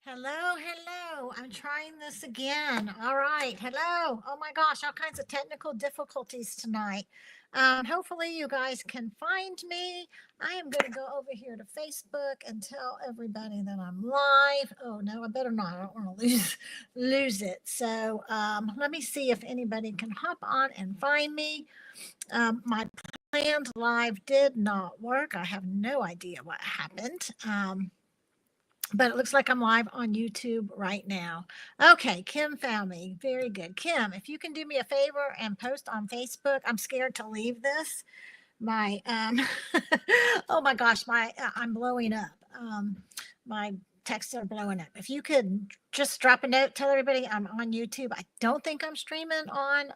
Hello, hello. I'm trying this again. All right. Hello. Oh my gosh, all kinds of technical difficulties tonight. Hopefully, you guys can find me. I am going to go over here to Facebook and tell everybody that I'm live. Oh no, I better not. I don't want to lose it. So let me see if anybody can hop on and find me. My planned live did not work. I have no idea what happened. But it looks like I'm live on YouTube right now. Okay, Kim found me. Very good. Kim, if you can do me a favor and post on Facebook, I'm scared to leave this. My oh my gosh, I'm blowing up. My texts are blowing up. If you could just drop a note, tell everybody I'm on YouTube. I don't think I'm streaming on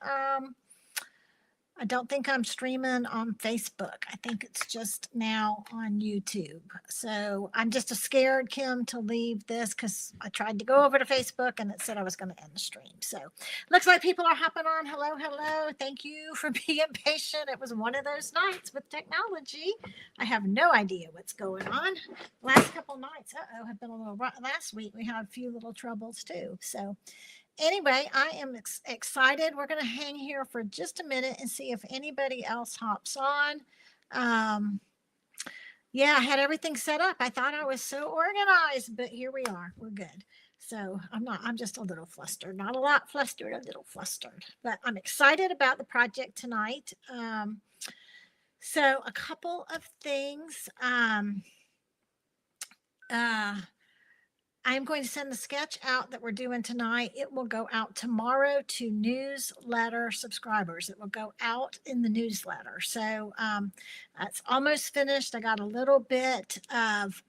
Facebook. I think it's just now on YouTube. So I'm just scared, Kim, to leave this because I tried to go over to Facebook and it said I was going to end the stream. So looks like people are hopping on. Hello, hello. Thank you for being patient. It was one of those nights with technology. I have no idea what's going on. Last couple nights, have been a little rough. Last week we had a few little troubles too. So anyway, I am excited. We're going to hang here for just a minute and see if anybody else hops on. Yeah, I had everything set up. I thought I was so organized, but here we are. We're good. So I'm just a little flustered. Not a lot flustered, a little flustered. But I'm excited about the project tonight. So a couple of things. I'm going to send the sketch out that we're doing tonight. It will go out tomorrow to newsletter subscribers. It will go out in the newsletter. So it's almost finished. I got a little bit of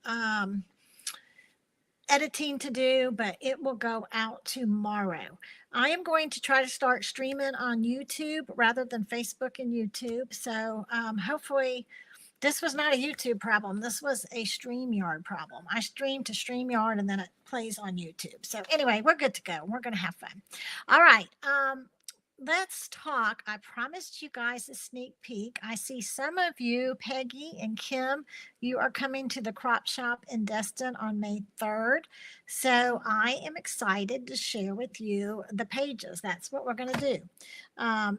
editing to do, but it will go out tomorrow. I am going to try to start streaming on YouTube rather than Facebook and YouTube. So hopefully this was not a YouTube problem. This was a StreamYard problem. I streamed to StreamYard and then it plays on YouTube. So anyway, we're good to go. We're going to have fun. All right. Let's talk. I promised you guys a sneak peek. I see some of you, Peggy and Kim, you are coming to the crop shop in Destin on May 3rd. So I am excited to share with you the pages. That's what we're going to do.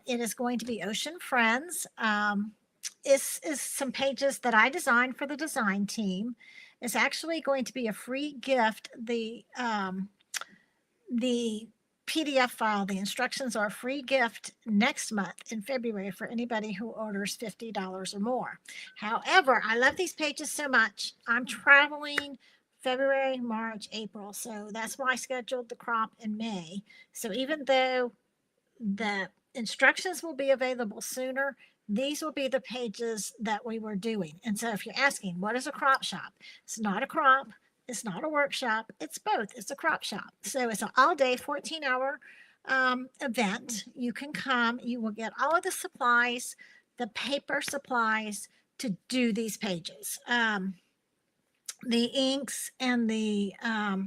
It is going to be Ocean Friends. Is some pages that I designed for the design team. It's actually going to be a free gift. The PDF file, the instructions are a free gift next month in February for anybody who orders $50 or more. However, I love these pages so much. I'm traveling February, March, April. So that's why I scheduled the crop in May. So even though the instructions will be available sooner, these will be the pages that we were doing. And so if you're asking, what is a crop shop? It's not a crop. It's not a workshop. It's both. It's a crop shop. So it's an all-day, 14-hour event. You can come. You will get all of the supplies, the paper supplies to do these pages. The inks and the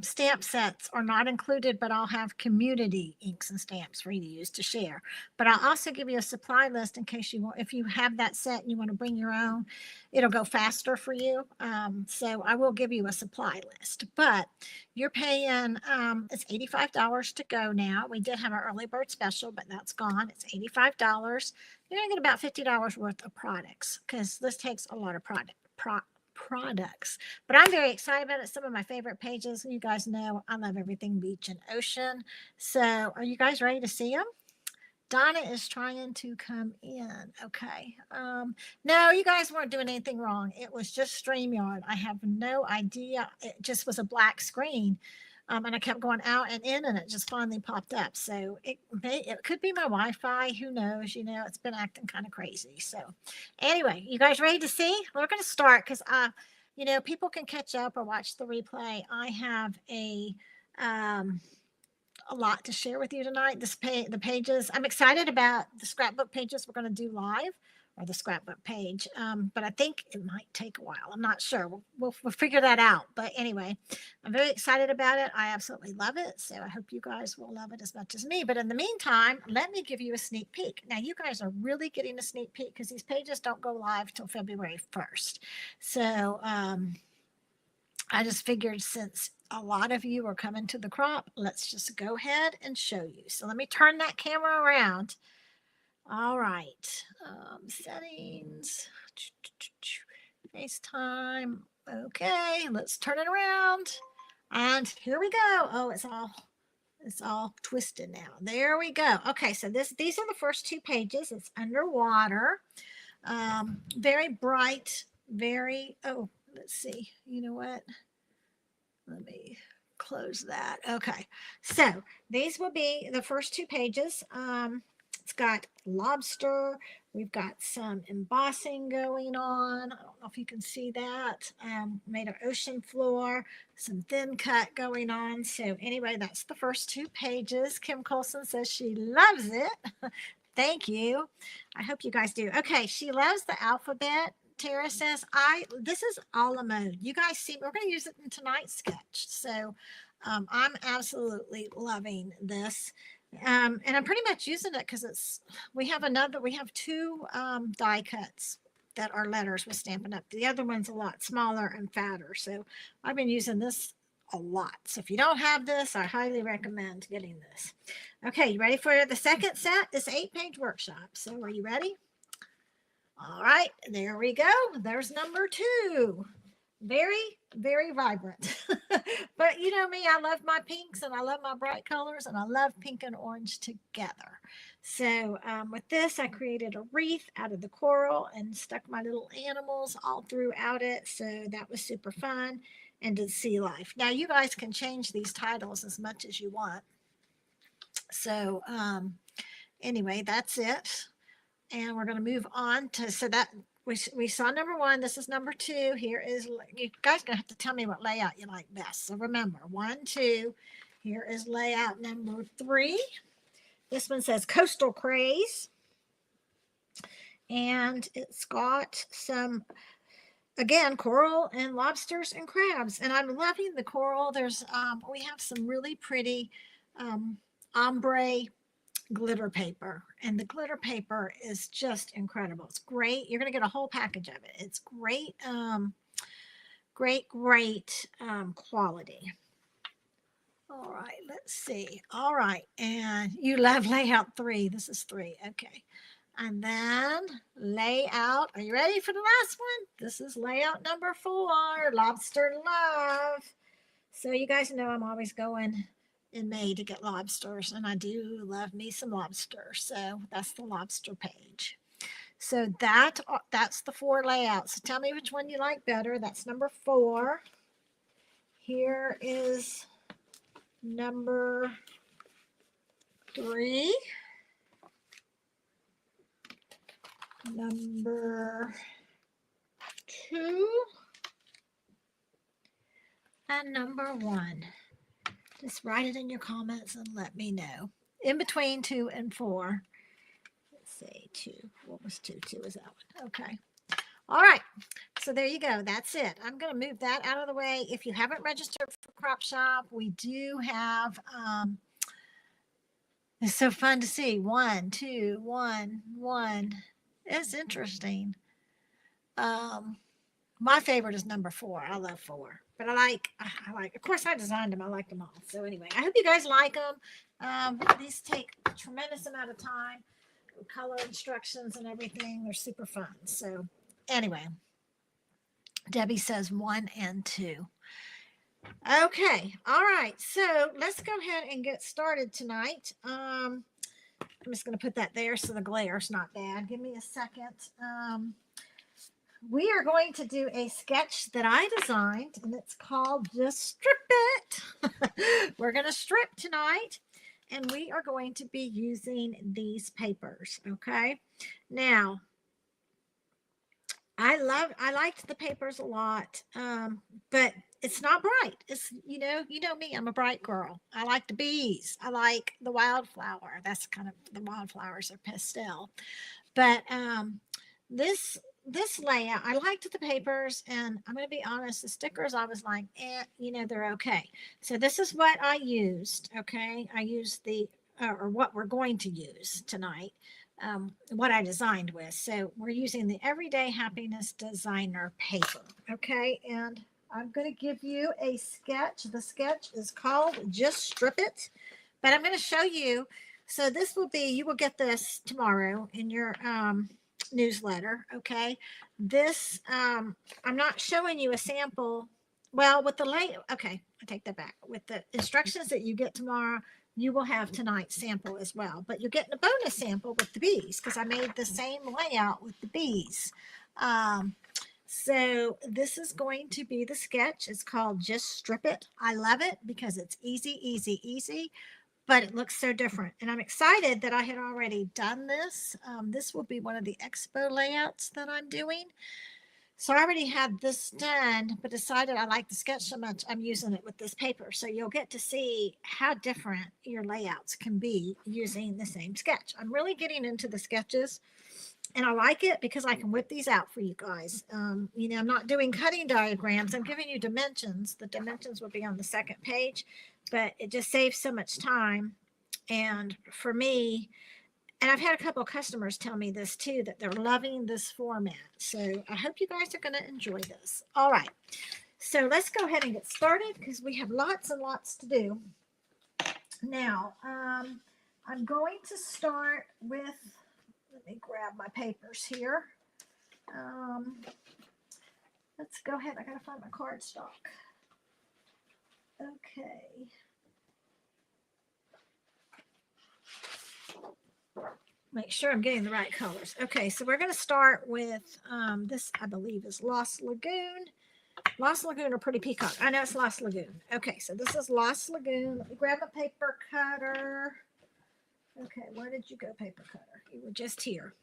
stamp sets are not included, but I'll have community inks and stamps for you to use to share. But I'll also give you a supply list in case you want, if you have that set and you want to bring your own, it'll go faster for you. So I will give you a supply list, but you're paying, it's $85 to go now. We did have our early bird special, but that's gone. It's $85. You're going to get about $50 worth of products because this takes a lot of products, but I'm very excited about it. Some of my favorite pages. You guys know I love everything beach and ocean. So are you guys ready to see them? Donna is trying to come in. Okay. No, you guys weren't doing anything wrong. It was just StreamYard. I have no idea. It just was a black screen. And I kept going out and in, and it just finally popped up. So it could be my Wi-Fi. Who knows? You know, it's been acting kind of crazy. So anyway, you guys ready to see? We're going to start because, you know, people can catch up or watch the replay. I have a lot to share with you tonight. The pages. I'm excited about the scrapbook pages we're going to do live, or the scrapbook page. But I think it might take a while. I'm not sure. We'll figure that out. But anyway, I'm very excited about it. I absolutely love it. So I hope you guys will love it as much as me. But in the meantime, let me give you a sneak peek. Now, you guys are really getting a sneak peek because these pages don't go live till February 1st. So I just figured since a lot of you are coming to the crop, let's just go ahead and show you. So let me turn that camera around. All right, settings, FaceTime. Okay, let's turn it around. And here we go. Oh, it's all twisted now. There we go. Okay, so these are the first two pages. It's underwater. Very bright, very, oh, let's see. You know what? Let me close that. Okay, so these will be the first two pages. It's got lobster. We've got some embossing going on. I don't know if you can see that. Made of ocean floor, some thin cut going on. So anyway, that's the first two pages. Kim Colson says she loves it. Thank you. I hope you guys do. Okay, she loves the alphabet. Tara says, this is a la mode. You guys see, we're going to use it in tonight's sketch. So I'm absolutely loving this. And I'm pretty much using it because we have two die cuts that are letters with Stampin' Up. The other one's a lot smaller and fatter. So I've been using this a lot. So if you don't have this, I highly recommend getting this. Okay, you ready for the second set? This 8-page workshop. So are you ready? All right, there we go. There's number 2. Very, very vibrant. But you know me, I love my pinks and I love my bright colors and I love pink and orange together. So with this, I created a wreath out of the coral and stuck my little animals all throughout it. So that was super fun and did sea life. Now you guys can change these titles as much as you want. So anyway, that's it. And we're going to move on to, so that we saw number 1. This is number 2. Here is, you guys going to have to tell me what layout you like best. So remember, 1, 2. Here is layout number 3. This one says Coastal Craze. And it's got some, again, coral and lobsters and crabs. And I'm loving the coral. There's, we have some really pretty ombre glitter paper, and the glitter paper is just incredible. It's great. You're going to get a whole package of it. It's great, great quality. All right, let's see. All right, and you love layout 3. This is 3. Okay, and then layout. Are you ready for the last one? This is layout number 4, Lobster Love. So you guys know I'm always going in May to get lobsters, and I do love me some lobster. So that's the lobster page. So that's the 4 layouts. So tell me which one you like better. That's number 4. Here is number 3. Number 2. And number 1. Just write it in your comments and let me know. In between 2 and 4. Let's see, 2. What was 2? 2 is that one. Okay. All right. So there you go. That's it. I'm going to move that out of the way. If you haven't registered for Crop Shop, we do have, it's so fun to see. 1, 2, 1, 1. It's interesting. My favorite is number 4. I love 4. But I like, of course I designed them. I like them all. So anyway, I hope you guys like them. These take a tremendous amount of time. Color instructions and everything. They're super fun. So anyway, Debbie says 1 and 2. Okay. All right. So let's go ahead and get started tonight. I'm just going to put that there so the glare's not bad. Give me a second. We are going to do a sketch that I designed, and it's called Just Strip It. We're going to strip tonight, and we are going to be using these papers, okay? Now, I liked the papers a lot, but it's not bright. It's, you know me, I'm a bright girl. I like the bees. I like the wildflower. That's kind of, the wildflowers are pastel. But this layout, I liked the papers, and I'm going to be honest, the stickers, I was like, they're okay. So this is what I used, okay? I used or what we're going to use tonight, what I designed with. So we're using the Everyday Happiness Designer paper, okay? And I'm going to give you a sketch. The sketch is called Just Strip It, but I'm going to show you. So this will be, you will get this tomorrow in your newsletter. Okay. This, I'm not showing you a sample. Well, with the layout, okay, I take that back. With the instructions that you get tomorrow, you will have tonight's sample as well, but you're getting a bonus sample with the bees because I made the same layout with the bees. So this is going to be the sketch. It's called Just Strip It. I love it because it's easy, easy, easy, but it looks so different. And I'm excited that I had already done this. This will be one of the expo layouts that I'm doing. So I already had this done, but decided I like the sketch so much, I'm using it with this paper. So you'll get to see how different your layouts can be using the same sketch. I'm really getting into the sketches. And I like it because I can whip these out for you guys. You know, I'm not doing cutting diagrams. I'm giving you dimensions. The dimensions will be on the second page, but it just saves so much time. And for me, and I've had a couple of customers tell me this too, that they're loving this format. So I hope you guys are going to enjoy this. All right. So let's go ahead and get started because we have lots and lots to do. Now, I'm going to start with, let me grab my papers here. Let's go ahead. I got to find my cardstock. Okay. Make sure I'm getting the right colors. Okay, so we're going to start with this, I believe, is Lost Lagoon. Lost Lagoon or Pretty Peacock? I know it's Lost Lagoon. Okay, so this is Lost Lagoon. Let me grab a paper cutter. Okay, where did you go, paper cutter? You were just here.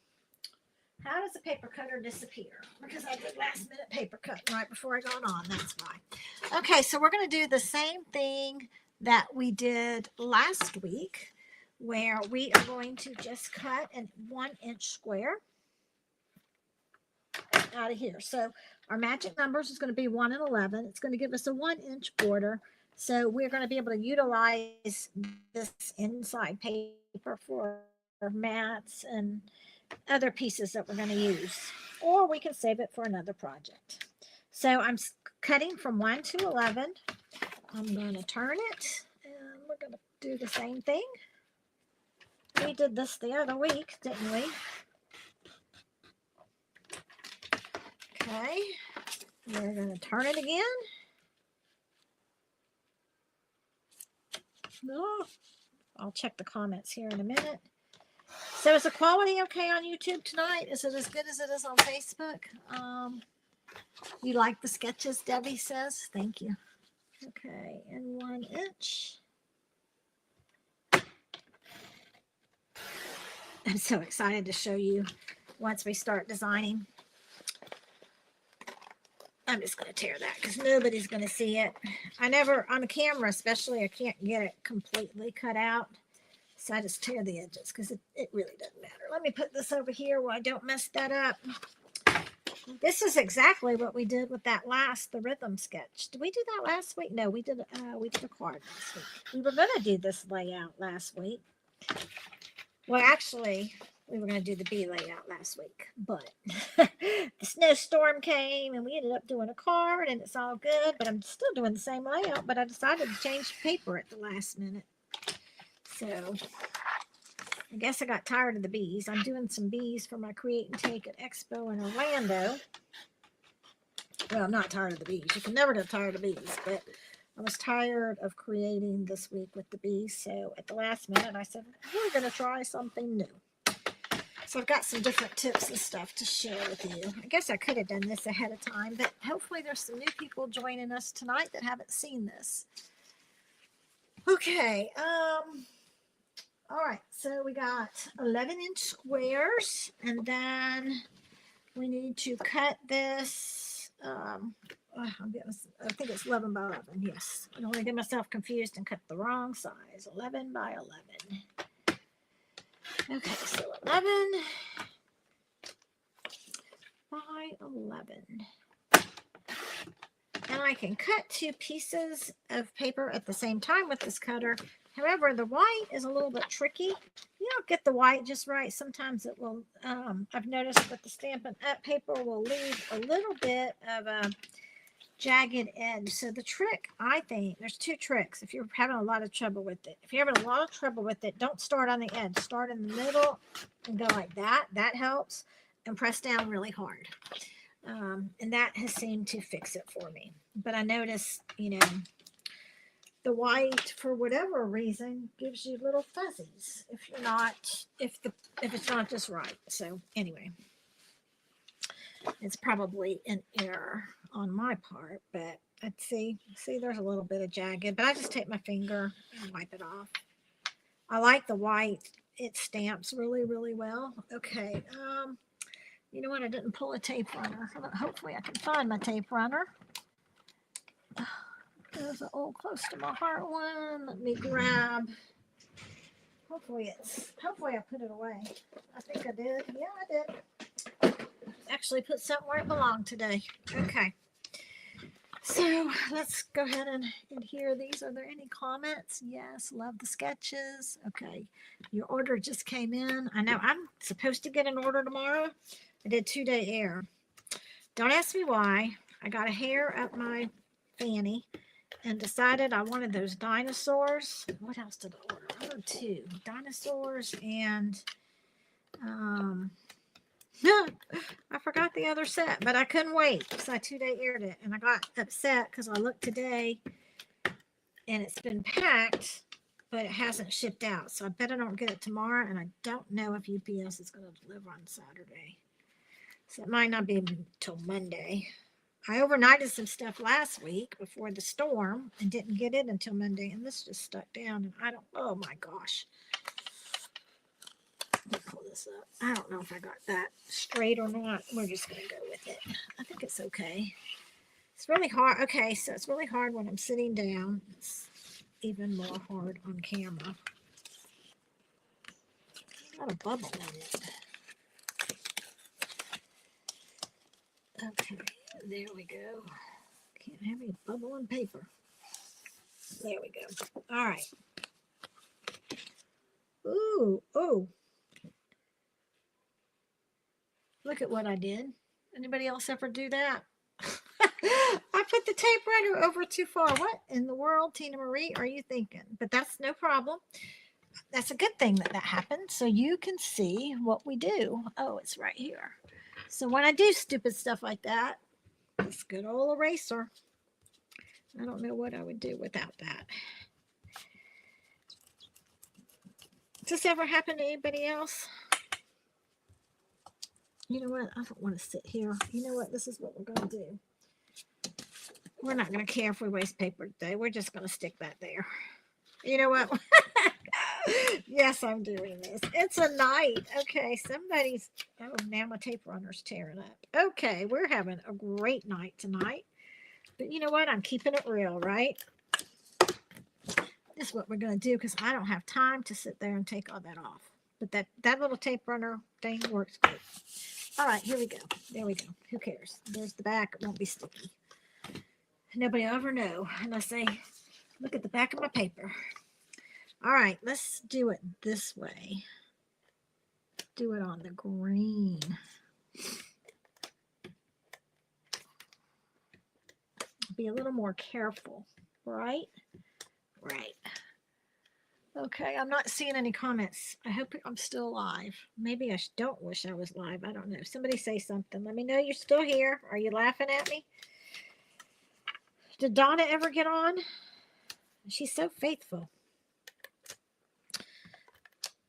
How does a paper cutter disappear? Because I did last minute paper cut right before I got on. That's why. Okay, so we're going to do the same thing that we did last week, where we are going to just cut a 1-inch square out of here. So our magic numbers is going to be 1 and 11. It's going to give us a 1-inch border. So we're going to be able to utilize this inside paper for mats and other pieces that we're going to use, or we can save it for another project. So I'm cutting from 1 to 11. I'm going to turn it, and we're going to do the same thing. We did this the other week, didn't we? Okay, we're going to turn it again. No, I'll check the comments here in a minute. So is the quality okay on YouTube tonight? Is it as good as it is on Facebook? You like the sketches, Debbie says. Thank you. Okay, and 1 inch. I'm so excited to show you once we start designing. I'm just going to tear that because nobody's going to see it. I never, on the camera especially, I can't get it completely cut out. So I just tear the edges because it really doesn't matter. Let me put this over here where I don't mess that up. This is exactly what we did with that the rhythm sketch. Did we do that last week? No, we did a card last week. We were going to do this layout last week. Well, actually, we were going to do the bee layout last week, but the snowstorm came and we ended up doing a card and it's all good, but I'm still doing the same layout, but I decided to change paper at the last minute. So I guess I got tired of the bees. I'm doing some bees for my Create and Take at Expo in Orlando. Well, I'm not tired of the bees. You can never get tired of bees, but I was tired of creating this week with the bees. So at the last minute, I said, we're going to try something new. So I've got some different tips and stuff to share with you. I guess I could have done this ahead of time, but hopefully there's some new people joining us tonight that haven't seen this. Okay. All right, so we got 11-inch squares, and then we need to cut this. I think it's 11 by 11. Yes, I don't want to get myself confused and cut the wrong size. 11 by 11. Okay, so 11 by 11. And I can cut 2 pieces of paper at the same time with this cutter. However, the white is a little bit tricky. You don't get the white just right. Sometimes it will, I've noticed that the Stampin' Up paper will leave a little bit of jagged edge. So the trick, I think, there's two tricks. If you're having a lot of trouble with it, if you're having a lot of trouble with it, don't start on the edge. Start in the middle and go like that. That helps. And press down really hard. And that has seemed to fix it for me. But I notice, the white, for whatever reason, gives you little fuzzies if you're not, if it's not just right. So anyway, it's probably an error on my part, but let's see there's a little bit of jagged, but I just take my finger and wipe it off. I like the white. It stamps really, really well. Okay. You know what? I didn't pull a tape runner. Hopefully I can find my tape runner. There's an old close to my heart one. Let me grab. Hopefully I put it away. I think I did. Yeah, I did. Actually put something where it belonged today. Okay. So let's go ahead and hear these. Are there any comments? Yes, love the sketches. Okay. Your order just came in. I know I'm supposed to get an order tomorrow. I did 2-day air. Don't ask me why. I got a hair up my fanny and decided I wanted those dinosaurs. What else did I order? I ordered 2 dinosaurs and I forgot the other set, but I couldn't wait because I 2-day aired it, and I got upset because I looked today and it's been packed, but it hasn't shipped out. So I bet I don't get it tomorrow, and I don't know if UPS is going to deliver on Saturday. So it might not be until Monday. I overnighted some stuff last week before the storm and didn't get it until Monday, and this just stuck down, and oh my gosh. Let me pull this up. I don't know if I got that straight or not. We're just going to go with it. I think it's okay. It's really hard. Okay, so it's really hard when I'm sitting down. It's even more hard on camera. Got a bubble in it. Okay, there we go. Can't have any bubble on paper. There we go. All right. Ooh, oh. Look at what I did. Anybody else ever do that? I put the tape runner over too far. What in the world, Tina Marie, are you thinking? But that's no problem. That's a good thing that happened. So you can see what we do. Oh, it's right here. So when I do stupid stuff like that, this good old eraser, I don't know what I would do without that. Does this ever happen to anybody else? You know what? I don't want to sit here. You know what? This is what we're going to do. We're not going to care if we waste paper today. We're just going to stick that there. You know what? Yes, I'm doing this. It's a night. Okay, somebody's... Oh, now my tape runner's tearing up. Okay, we're having a great night tonight. But you know what? I'm keeping it real, right? This is what we're going to do because I don't have time to sit there and take all that off. But that little tape runner thing works good. All right, here we go. There we go. Who cares? There's the back. It won't be sticky. Nobody will ever know unless they look at the back of my paper. All right, let's do it this way. Do it on the green. Be a little more careful, right? Right. Okay, I'm not seeing any comments. I hope I'm still live. Maybe I don't wish I was live. I don't know. Somebody say something. Let me know you're still here. Are you laughing at me? Did Donna ever get on? She's so faithful.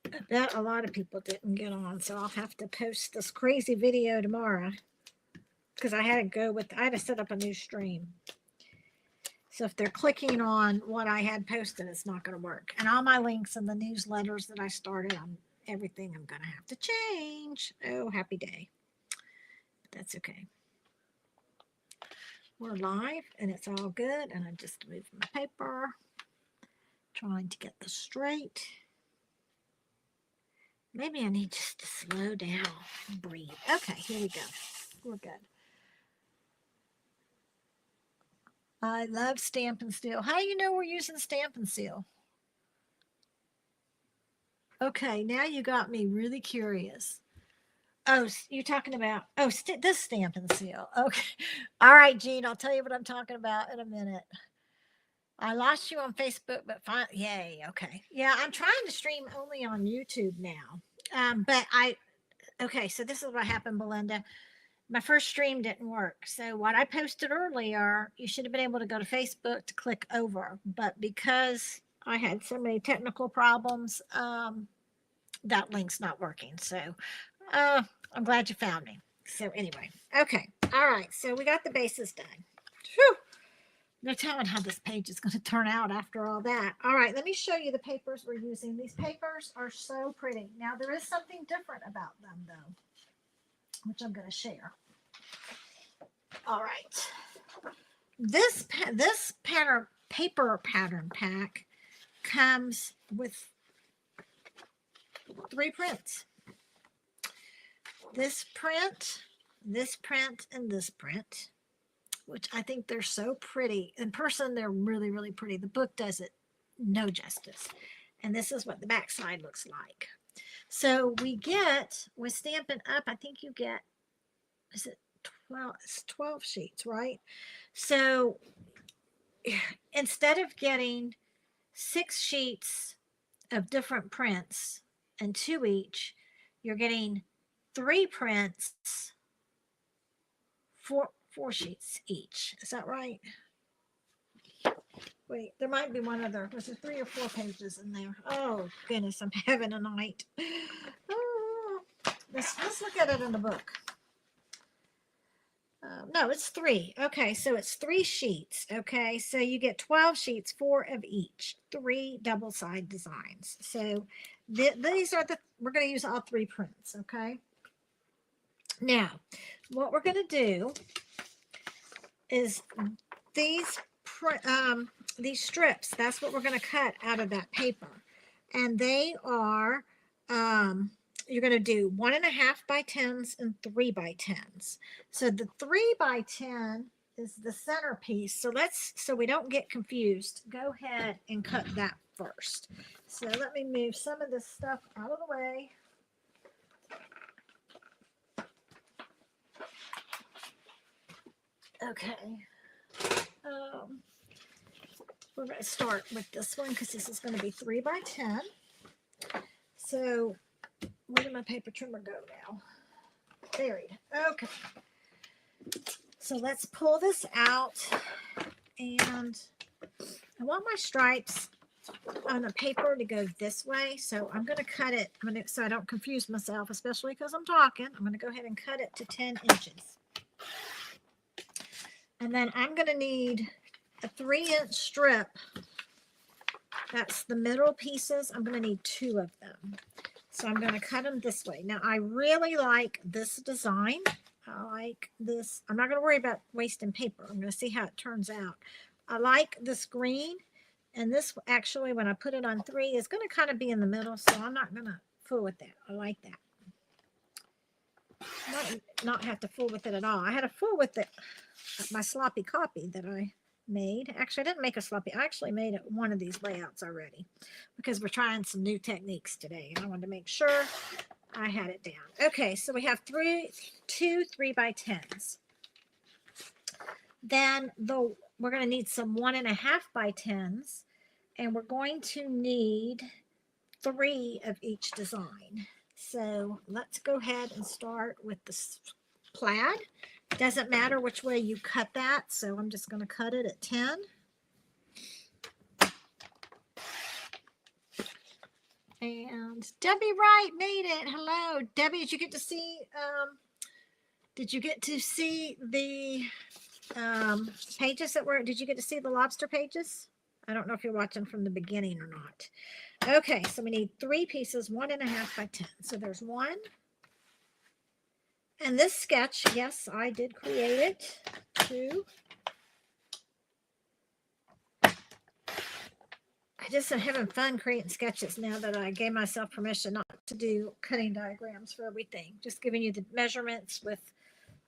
I bet a lot of people didn't get on, so I'll have to post this crazy video tomorrow because I had to set up a new stream. So if they're clicking on what I had posted, it's not going to work. And all my links and the newsletters that I started on everything, I'm going to have to change. Oh, happy day. But that's okay. We're live and it's all good. And I just moved my paper, trying to get this straight. Maybe I need just to slow down and breathe. Okay, here we go. We're good. I love Stampin' Seal. How do you know we're using Stampin' Seal? Okay, now you got me really curious. Oh, you're talking about, oh, this Stampin' Seal. Okay. All right, Jean, I'll tell you what I'm talking about in a minute. I lost you on Facebook, but fine. Yay. Okay. Yeah, I'm trying to stream only on YouTube now. But okay, so this is what happened, Belinda. My first stream didn't work. So what I posted earlier, you should have been able to go to Facebook to click over. But because I had so many technical problems, that link's not working. So I'm glad you found me. So anyway, okay. All right. So we got the bases done. Whew. No telling how this page is going to turn out after all that. All right, let me show you the papers we're using. These papers are so pretty. Now, there is something different about them, though, which I'm going to share. All right. This paper pattern pack comes with 3 prints. This print, and this print, which I think they're so pretty. In person, they're really, really pretty. The book does it no justice. And this is what the back side looks like. So we get, with Stampin' Up, I think you get, is it 12? It's 12 sheets, right? So instead of getting 6 sheets of different prints and 2 each, you're getting 3 prints, 4 sheets each. Is that right? Wait, there might be one other. Was there 3 or 4 pages in there? Oh, goodness, I'm having a night. Oh, let's look at it in the book. No, it's 3. Okay, so it's 3 sheets. Okay, so you get 12 sheets, 4 of each, 3 double side designs. So these are we're going to use all 3 prints. Okay. Now, what we're going to do is these strips. That's what we're going to cut out of that paper, and they are. You're going to do 1.5 by 10s and 3 by 10s. So the 3 by 10 is the centerpiece. So we don't get confused, go ahead and cut that first. So let me move some of this stuff out of the way. Okay. We're going to start with this one because this is going to be 3 by 10. So where did my paper trimmer go now? Buried. Okay. So let's pull this out, and I want my stripes on the paper to go this way. So I'm going to cut it. So I don't confuse myself, especially because I'm talking. I'm going to go ahead and cut it to 10 inches. And then I'm going to need a 3-inch strip. That's the middle pieces. I'm going to need 2 of them. So I'm going to cut them this way. Now, I really like this design. I like this. I'm not going to worry about wasting paper. I'm going to see how it turns out. I like this green. And this actually, when I put it on 3, is going to kind of be in the middle. So I'm not going to fool with that. I like that. Not have to fool with it at all. I had to fool with it. My sloppy copy that I made. Actually, I didn't make a sloppy. I actually made one of these layouts already because we're trying some new techniques today, and I wanted to make sure I had it down. Okay, so we have 2 3 by 10s. Then we're going to need some 1.5 by 10s, and we're going to need 3 of each design. So let's go ahead and start with the plaid. Doesn't matter which way you cut that, so I'm just going to cut it at 10. And Debbie Wright made it. Hello, Debbie. Did you get to see? The pages that were? Did you get to see the lobster pages? I don't know if you're watching from the beginning or not. Okay, so we need 3 pieces, 1.5 by 10. So there's 1. And this sketch, yes, I did create it. 2. I just am having fun creating sketches now that I gave myself permission not to do cutting diagrams for everything. Just giving you the measurements with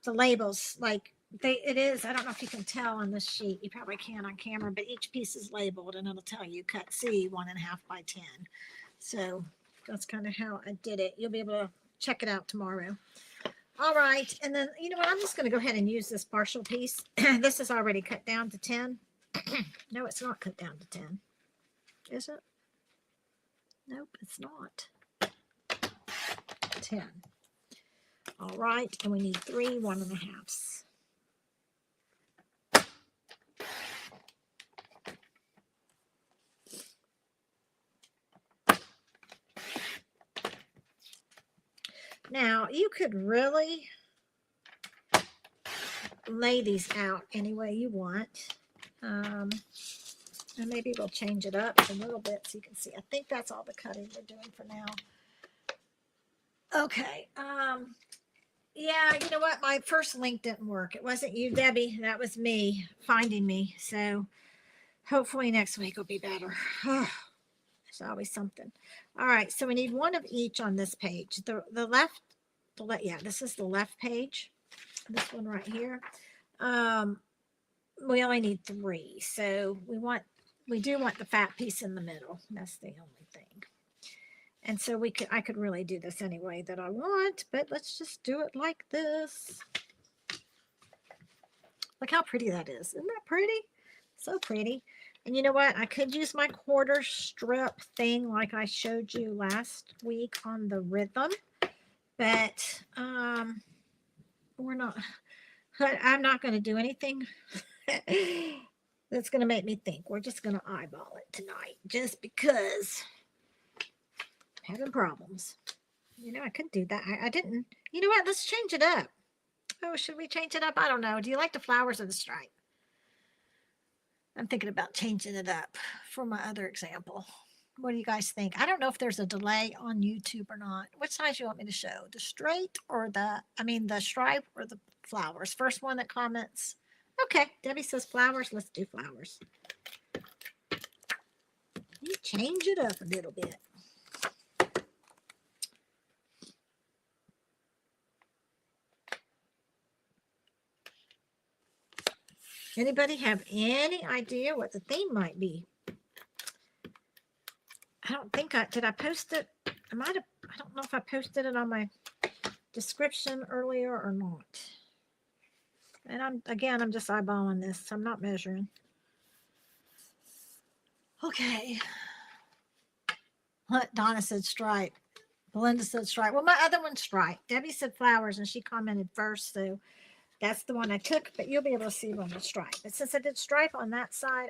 the labels. Like it is, I don't know if you can tell on this sheet. You probably can on camera, but each piece is labeled and it'll tell you cut C 1.5 by 10. So that's kind of how I did it. You'll be able to check it out tomorrow. All right. And then, you know what? I'm just going to go ahead and use this partial piece. This is already cut down to 10. No, it's not cut down to 10. Is it? Nope, it's not. 10. All right. And we need 3 1.5s. Now, you could really lay these out any way you want. And maybe we'll change it up a little bit so you can see. I think that's all the cutting we're doing for now. Okay. Yeah, you know what? My first link didn't work. It wasn't you, Debbie. That was me finding me. So hopefully next week will be better. There's always something. All right. So we need 1 of each on this page. Yeah, this is the left page. This one right here. We only need 3. So we do want the fat piece in the middle. That's the only thing. And so I could really do this any way that I want, but let's just do it like this. Look how pretty that is. Isn't that pretty? So pretty. And you know what? I could use my quarter strip thing like I showed you last week on the rhythm, but I'm not going to do anything that's going to make me think. We're just going to eyeball it tonight just because I'm having problems. You know, I could do that. I didn't. You know what? Let's change it up. Oh, should we change it up? I don't know. Do you like the flowers or the stripe? I'm thinking about changing it up for my other example. What do you guys think? I don't know if there's a delay on YouTube or not. Which size you want me to show? The straight or the stripe or the flowers? First one that comments. Okay, Debbie says flowers. Let's do flowers. You change it up a little bit. Anybody have any idea what the theme might be? I don't think did I post it? I don't know if I posted it on my description earlier or not. And I'm just eyeballing this. So I'm not measuring. Okay. Donna said stripe. Belinda said stripe. Well, my other one's stripe. Debbie said flowers and she commented first. So that's the one I took, but you'll be able to see one with stripe. But since I did stripe on that side,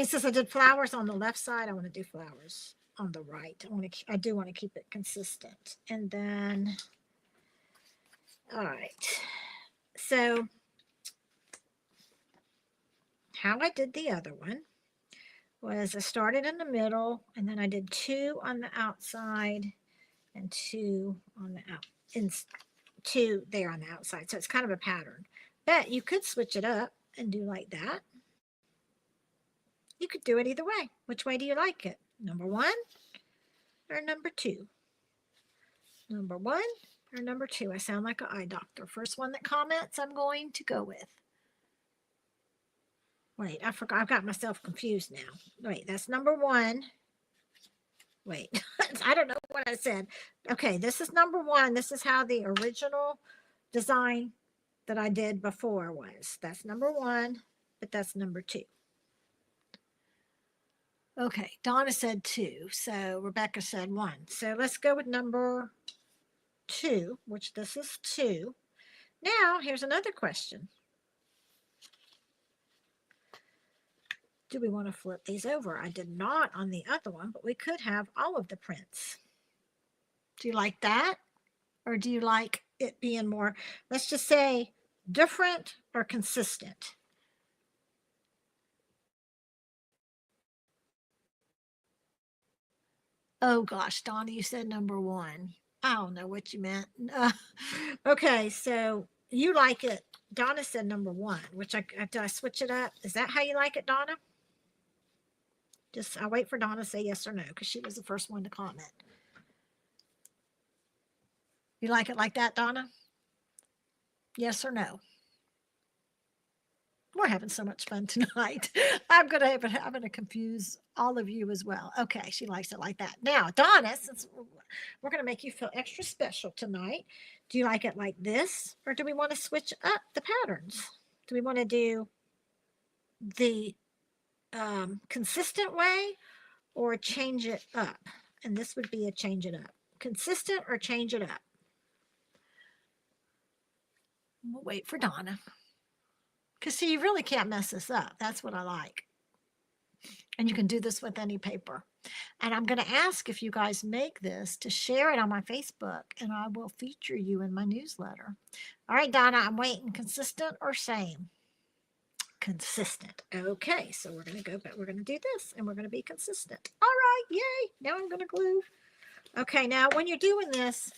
since I did flowers on the left side, I want to do flowers on the right. I do want to keep it consistent. And then, all right. So how I did the other one was I started in the middle and then I did 2 on the outside and 2 on the 2 there on the outside. So it's kind of a pattern, but you could switch it up and do like that. You could do it either way. Which way do you like it? Number 1 or number 2? Number 1 or number 2? I sound like an eye doctor. First one that comments, I'm going to go with. Wait, I forgot. I've got myself confused now. Wait, that's number 1. Wait, I don't know what I said. Okay, this is number 1. This is how the original design that I did before was. That's number 1, but that's number 2. Okay, Donna said 2, so Rebecca said 1. So let's go with number 2, which this is 2. Now, here's another question. Do we want to flip these over? I did not on the other one, but we could have all of the prints. Do you like that? Or do you like it being more, let's just say, different or consistent? Oh gosh, Donna, you said number 1. I don't know what you meant. Okay, so you like it. Donna said number 1, which did I switch it up? Is that how you like it, Donna? I'll wait for Donna to say yes or no because she was the first one to comment. You like it like that, Donna? Yes or no? We're having so much fun tonight. I'm gonna confuse all of you as well. Okay, she likes it like that. Now, Donna, since we're gonna make you feel extra special tonight, do you like it like this, or do we want to switch up the patterns? Do we want to do the consistent way or change it up? And this would be a change it up. Consistent or change it up? We'll wait for Donna. Because, see, you really can't mess this up. That's what I like. And you can do this with any paper. And I'm going to ask if you guys make this to share it on my Facebook, and I will feature you in my newsletter. All right, Donna, I'm waiting. Consistent or same? Consistent. Okay, so we're going to go back. We're going to do this, and we're going to be consistent. All right, yay. Now I'm going to glue. Okay, now when you're doing this,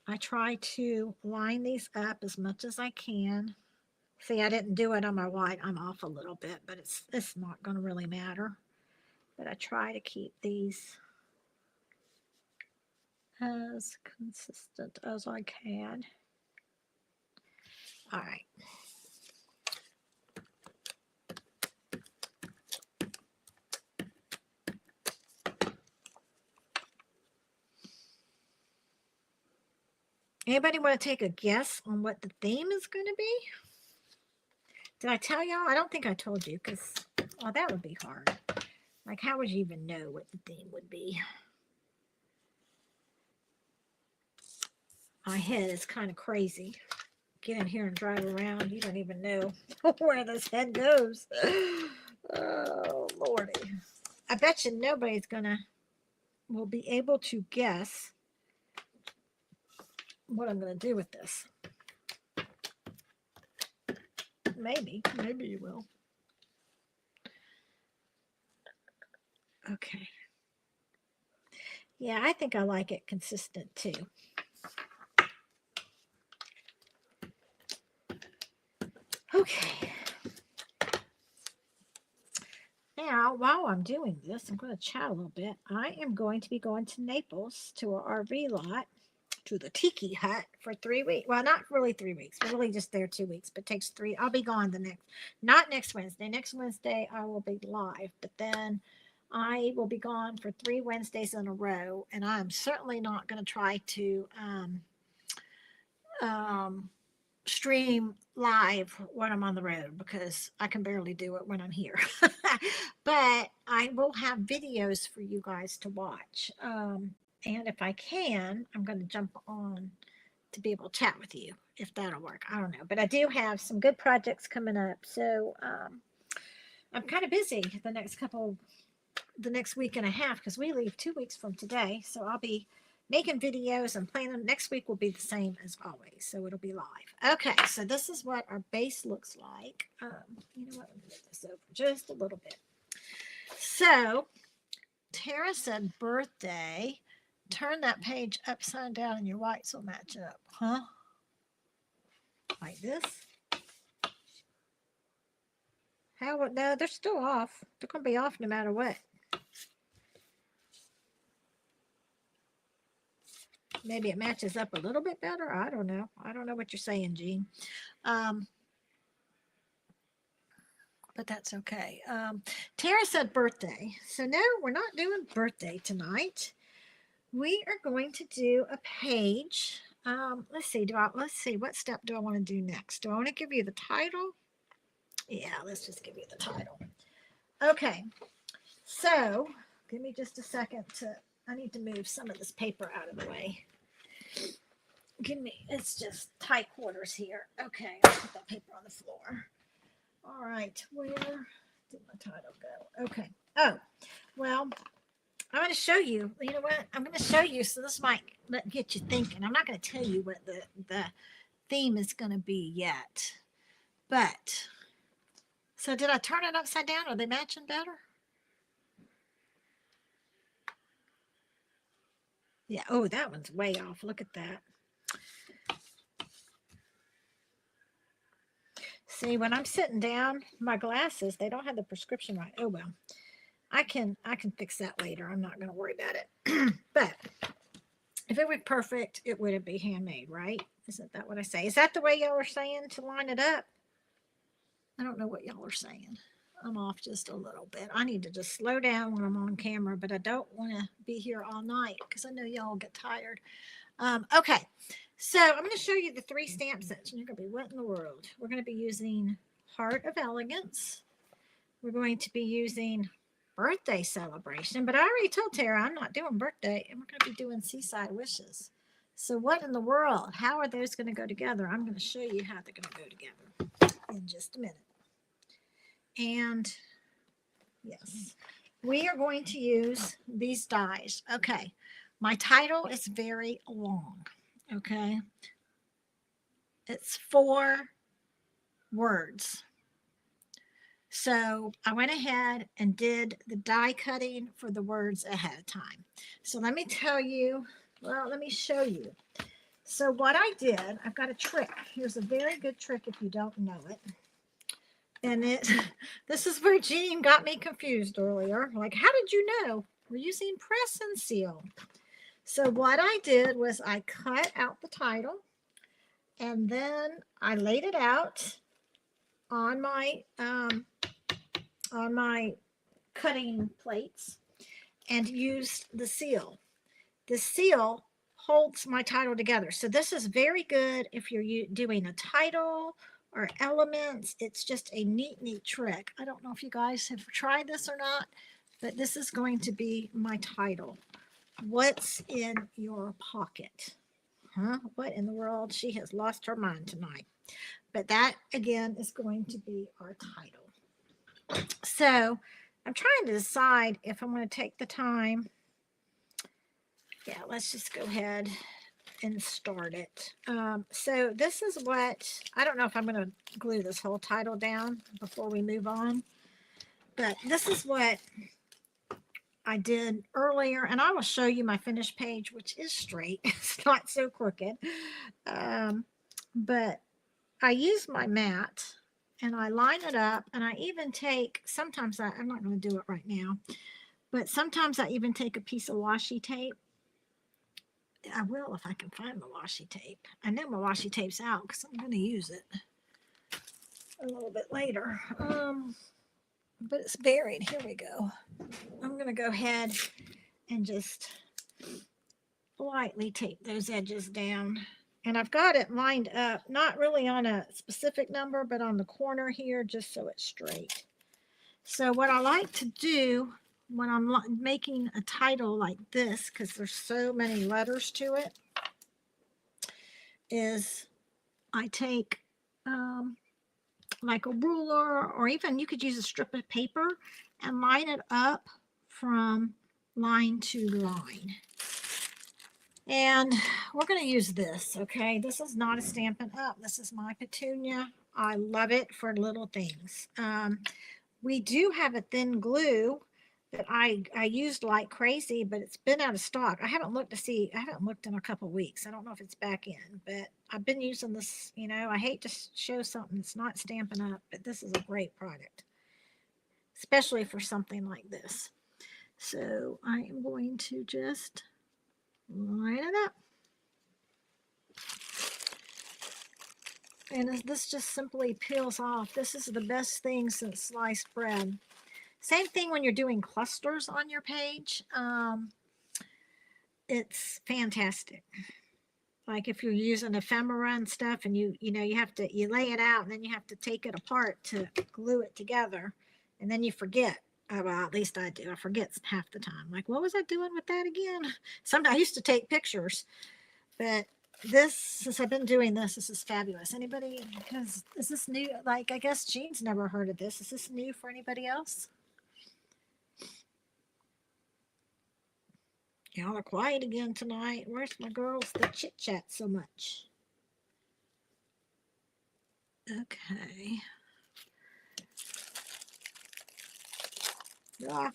I try to line these up as much as I can. See, I didn't do it on my white. I'm off a little bit, but it's not going to really matter. But I try to keep these as consistent as I can. All right. Anybody want to take a guess on what the theme is going to be? Did I tell y'all? I don't think I told you because, well, that would be hard. Like, how would you even know what the theme would be? My head is kind of crazy. Get in here and drive around. You don't even know where this head goes. Oh, Lordy. I bet you nobody's will be able to guess what I'm going to do with this. Maybe you will. Okay. Yeah, I think I like it consistent too. Okay. Now, while I'm doing this, I'm going to chat a little bit. I am going to be going to Naples to our RV lot, to the Tiki Hut for 3 weeks. Well, not really 3 weeks. We're really just there 2 weeks, but takes 3. I'll be gone not next Wednesday. Next Wednesday, I will be live, but then I will be gone for 3 Wednesdays in a row, and I'm certainly not going to try to stream live when I'm on the road because I can barely do it when I'm here. But I will have videos for you guys to watch. And if I can, I'm going to jump on to be able to chat with you if that'll work. I don't know. But I do have some good projects coming up. So I'm kind of busy the next week and a half because we leave 2 weeks from today. So I'll be making videos and planning. Next week will be the same as always. So it'll be live. Okay, so this is what our base looks like. You know what? Let me move this over just a little bit. So Tara said birthday. Turn that page upside down and your whites will match up. Huh? Like this? How? No, they're still off. They're going to be off no matter what. Maybe it matches up a little bit better. I don't know. I don't know what you're saying, Jean. But that's okay. Tara said birthday. So no, we're not doing birthday tonight. We are going to do a page. Let's see. What step do I want to do next? Do I want to give you the title? Yeah, let's just give you the title. Okay. So give me just a second I need to move some of this paper out of the way. It's just tight quarters here. Okay, I'll put that paper on the floor. All right, where did my title go? Okay. Oh, well, I'm going to show you. You know what? I'm going to show you. So this might get you thinking. I'm not going to tell you what the theme is going to be yet. But, so did I turn it upside down? Are they matching better? Yeah. Oh, that one's way off. Look at that. See, when I'm sitting down, my glasses, they don't have the prescription right. Oh, well. I can fix that later. I'm not going to worry about it. But if it were perfect, it wouldn't be handmade, right? Isn't that what I say? Is that the way y'all are saying to line it up? I don't know what y'all are saying. I'm off just a little bit. I need to just slow down when I'm on camera, but I don't want to be here all night because I know y'all get tired. Okay, so I'm going to show you the 3 stamp sets, and you're going to be, what in the world? We're going to be using Heart of Elegance. We're going to be using Birthday Celebration, but I already told Tara I'm not doing birthday, and we're going to be doing Seaside Wishes. So what in the world? How are those going to go together? I'm going to show you how they're going to go together in just a minute. And yes, we are going to use these dies. Okay, my title is very long. Okay, it's 4 words. So I went ahead and did the die cutting for the words ahead of time. So let me tell you, well, let me show you. So what I did, I've got a trick. Here's a very good trick if you don't know it. And this is where Jean got me confused earlier. Like, how did you know? We're using press and seal. So what I did was I cut out the title, and then I laid it out on my cutting plates and used the seal. The seal holds my title together. So this is very good if you're doing a title or elements. It's just a neat trick. I don't know if you guys have tried this or not, but this is going to be my title. What's in your pocket? Huh? What in the world? She has lost her mind tonight. But that, again, is going to be our title. So I'm trying to decide if I'm going to take the time. Yeah, let's just go ahead and start it. So this is what, I don't know if I'm going to glue this whole title down before we move on, but this is what I did earlier, and I will show you my finished page, which is straight. It's not so crooked. But I use my mat and I line it up, and I even take, sometimes I'm not going to do it right now, but sometimes I even take a piece of washi tape. I will if I can find my washi tape. I know my washi tape's out because I'm going to use it a little bit later. But it's buried. Here we go. I'm going to go ahead and just lightly tape those edges down. And I've got it lined up, not really on a specific number, but on the corner here, just so it's straight. So what I like to do when I'm making a title like this, because there's so many letters to it, is I take like a ruler, or even you could use a strip of paper and line it up from line to line. And we're going to use this, okay? This is not a Stampin' Up. This is my Petunia. I love it for little things. We do have a thin glue that I used like crazy, but it's been out of stock. I haven't looked in a couple of weeks. I don't know if it's back in, but I've been using this, you know. I hate to show something that's not Stampin' Up, but this is a great product, especially for something like this. So I am going to just line it up. And this just simply peels off. This is the best thing since sliced bread. Same thing when you're doing clusters on your page. It's fantastic. Like if you're using ephemera and stuff, and you lay it out, and then you have to take it apart to glue it together, and then you forget. Well, at least I do. I forget half the time. Like, what was I doing with that again? Sometimes I used to take pictures, but this, since I've been doing this is fabulous. Anybody, because is this new? Like, I guess Jean's never heard of this. Is this new for anybody else? Y'all are quiet again tonight. Where's my girls that chit chat so much? Okay. Yeah.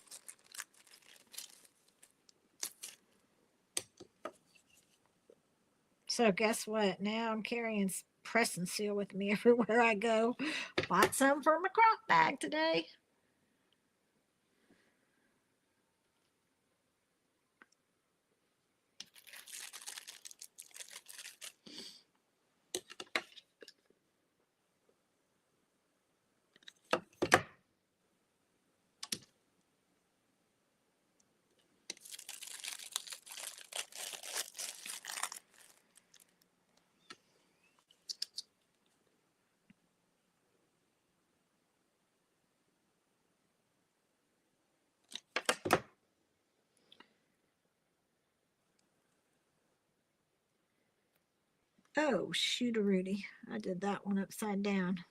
So guess what? Now I'm carrying press and seal with me everywhere I go. Bought some for my crop bag today. Oh, shoot-a-roody. I did that one upside down.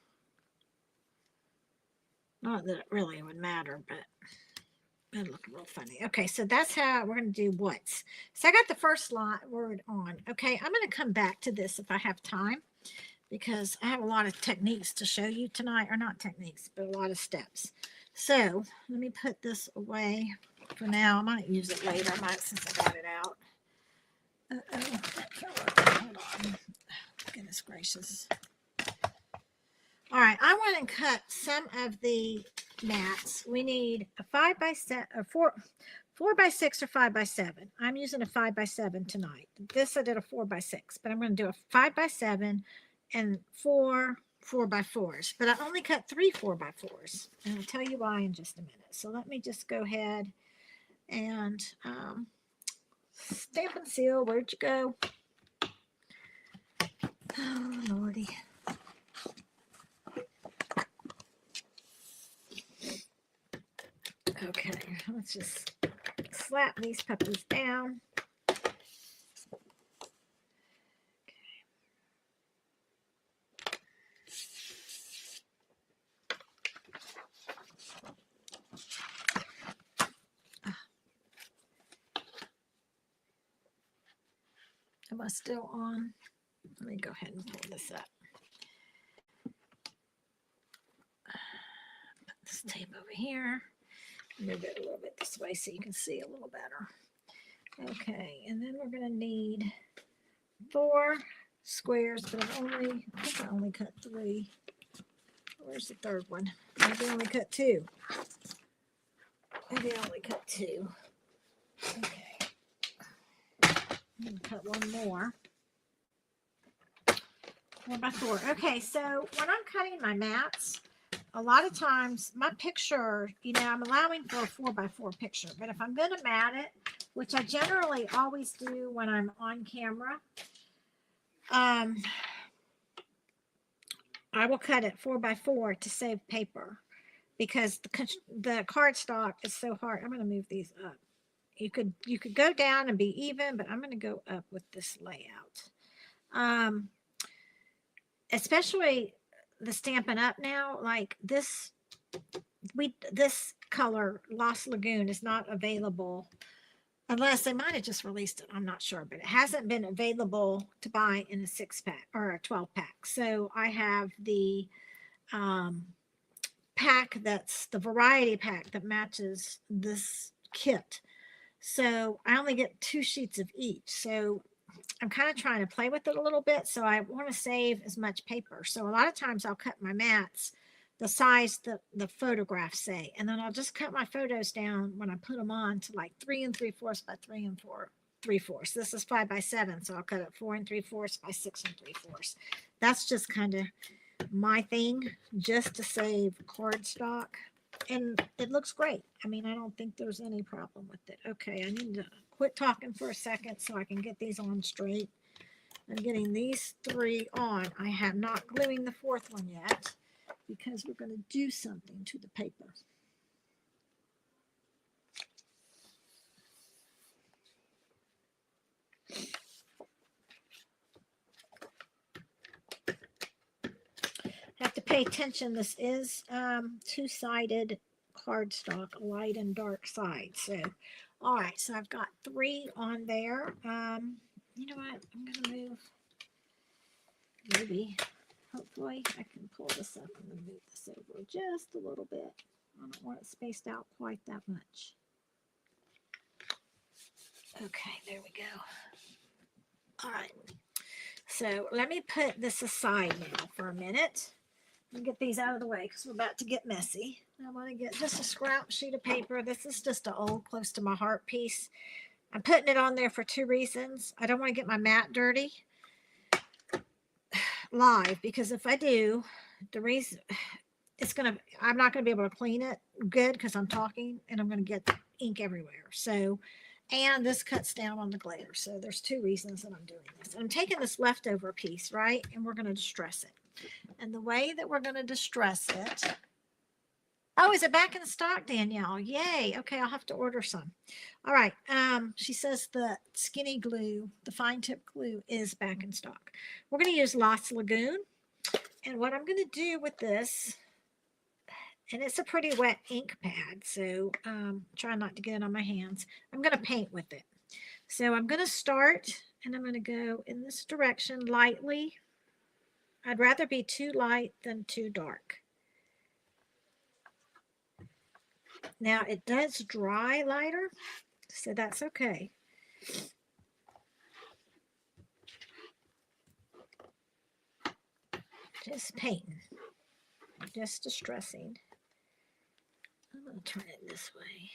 Not that it really would matter, but it looked real funny. Okay, so that's how we're going to do what's. So I got the first word on. Okay, I'm going to come back to this if I have time, because I have a lot of techniques to show you tonight, or not techniques, but a lot of steps. So let me put this away for now. I might use it later. I might, since I got it out. Hold on. Goodness gracious. All right, I want to cut some of the mats. We need a 5x7, a 4x6 or 5x7. I'm using a 5x7 tonight. This I did a 4x6, but I'm going to do a 5x7 and 4x4s. But I only cut 3 4x4s, and I'll tell you why in just a minute. So let me just go ahead and stamp and seal. Where'd you go? Oh, Lordy. Okay, let's just slap these puppies down. Am I still on? Let me go ahead and pull this up. Put this tape over here. Move it a little bit this way so you can see a little better. Okay, and then we're going to need 4 squares, but I think I only cut 3. Where's the third one? Maybe I only cut 2. Maybe I only cut 2. Okay. I'm going to cut one more. 4x4. Okay, so when I'm cutting my mats, a lot of times my picture, I'm allowing for a 4x4 picture, but if I'm going to mat it, which I generally always do when I'm on camera, I will cut it 4x4 to save paper, because the cardstock is so hard. I'm going to move these up. You could go down and be even, but I'm going to go up with this layout. Especially the Stampin' Up now, like this color Lost Lagoon is not available, unless they might have just released it. I'm not sure, but it hasn't been available to buy in a 6-pack or a 12-pack. So I have the pack, that's the variety pack that matches this kit. So I only get 2 sheets of each. So I'm kind of trying to play with it a little bit, so I want to save as much paper. So a lot of times I'll cut my mats the size the photographs say, and then I'll just cut my photos down when I put them on to like 3 3/4 by 3 3/4. This is 5x7, so I'll cut it 4 3/4 by 6 3/4. That's just kind of my thing, just to save cardstock, and it looks great. I mean, I don't think there's any problem with it. Okay, I need to quit talking for a second so I can get these on straight. I'm getting these 3 on. I have not gluing the 4th one yet, because we're going to do something to the paper. Have to pay attention. This is 2-sided cardstock, light and dark side. So, all right, so I've got 3 on there. You know what? I'm going to move, maybe, hopefully I can pull this up and then move this over just a little bit. I don't want it spaced out quite that much. Okay, there we go. All right, so let me put this aside now for a minute and get these out of the way, because we're about to get messy. I want to get just a scrap sheet of paper. This is just an old, close to my heart piece. I'm putting it on there for 2 reasons. I don't want to get my mat dirty live, because if I do, the reason I'm not going to be able to clean it good, because I'm talking and I'm going to get ink everywhere. So, and this cuts down on the glare. So there's 2 reasons that I'm doing this. I'm taking this leftover piece, right, and we're going to distress it. And the way that we're going to distress it Oh, is it back in stock, Danielle? Yay. Okay, I'll have to order some. All right. She says the skinny glue, the fine tip glue is back in stock. We're going to use Lost Lagoon. And what I'm going to do with this, and it's a pretty wet ink pad, so try not to get it on my hands. I'm going to paint with it. So I'm going to start, and I'm going to go in this direction lightly. I'd rather be too light than too dark. Now it does dry lighter, so that's okay. Just painting, just distressing. I'm going to turn it this way.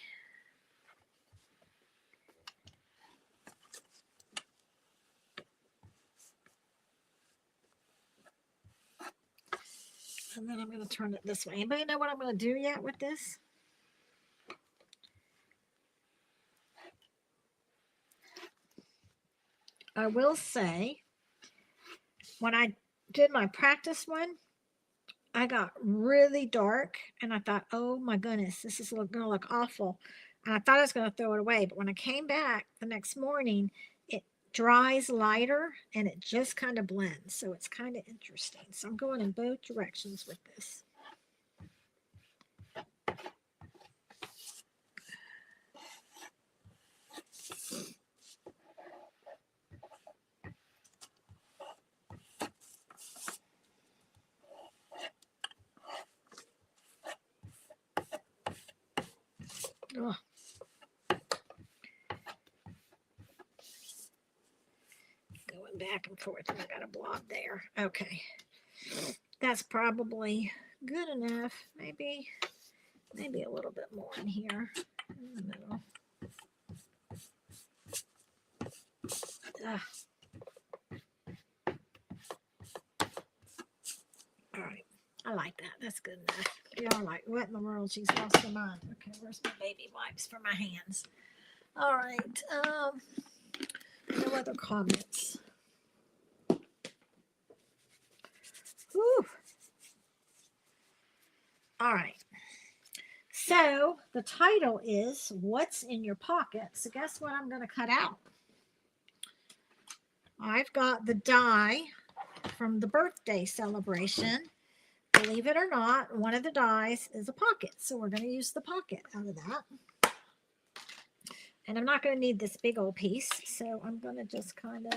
And then I'm going to turn it this way. Anybody know what I'm going to do yet with this? I will say, when I did my practice one, I got really dark and I thought, oh my goodness, this is going to look awful. And I thought I was going to throw it away. But when I came back the next morning, it dries lighter and it just kind of blends. So it's kind of interesting. So I'm going in both directions with this. Oh. Going back and forth, and I got a blob there. Okay, that's probably good enough. Maybe a little bit more in here in the middle. All right, I like that. That's good enough. Y'all like, what in the world? She's lost her mind. Okay, where's my baby wipes for my hands? All right. No other comments. Whew. All right. So the title is What's in Your Pocket? So guess what I'm going to cut out? I've got the die from the birthday celebration. Believe it or not, one of the dies is a pocket. So we're going to use the pocket out of that. And I'm not going to need this big old piece. So I'm going to just kind of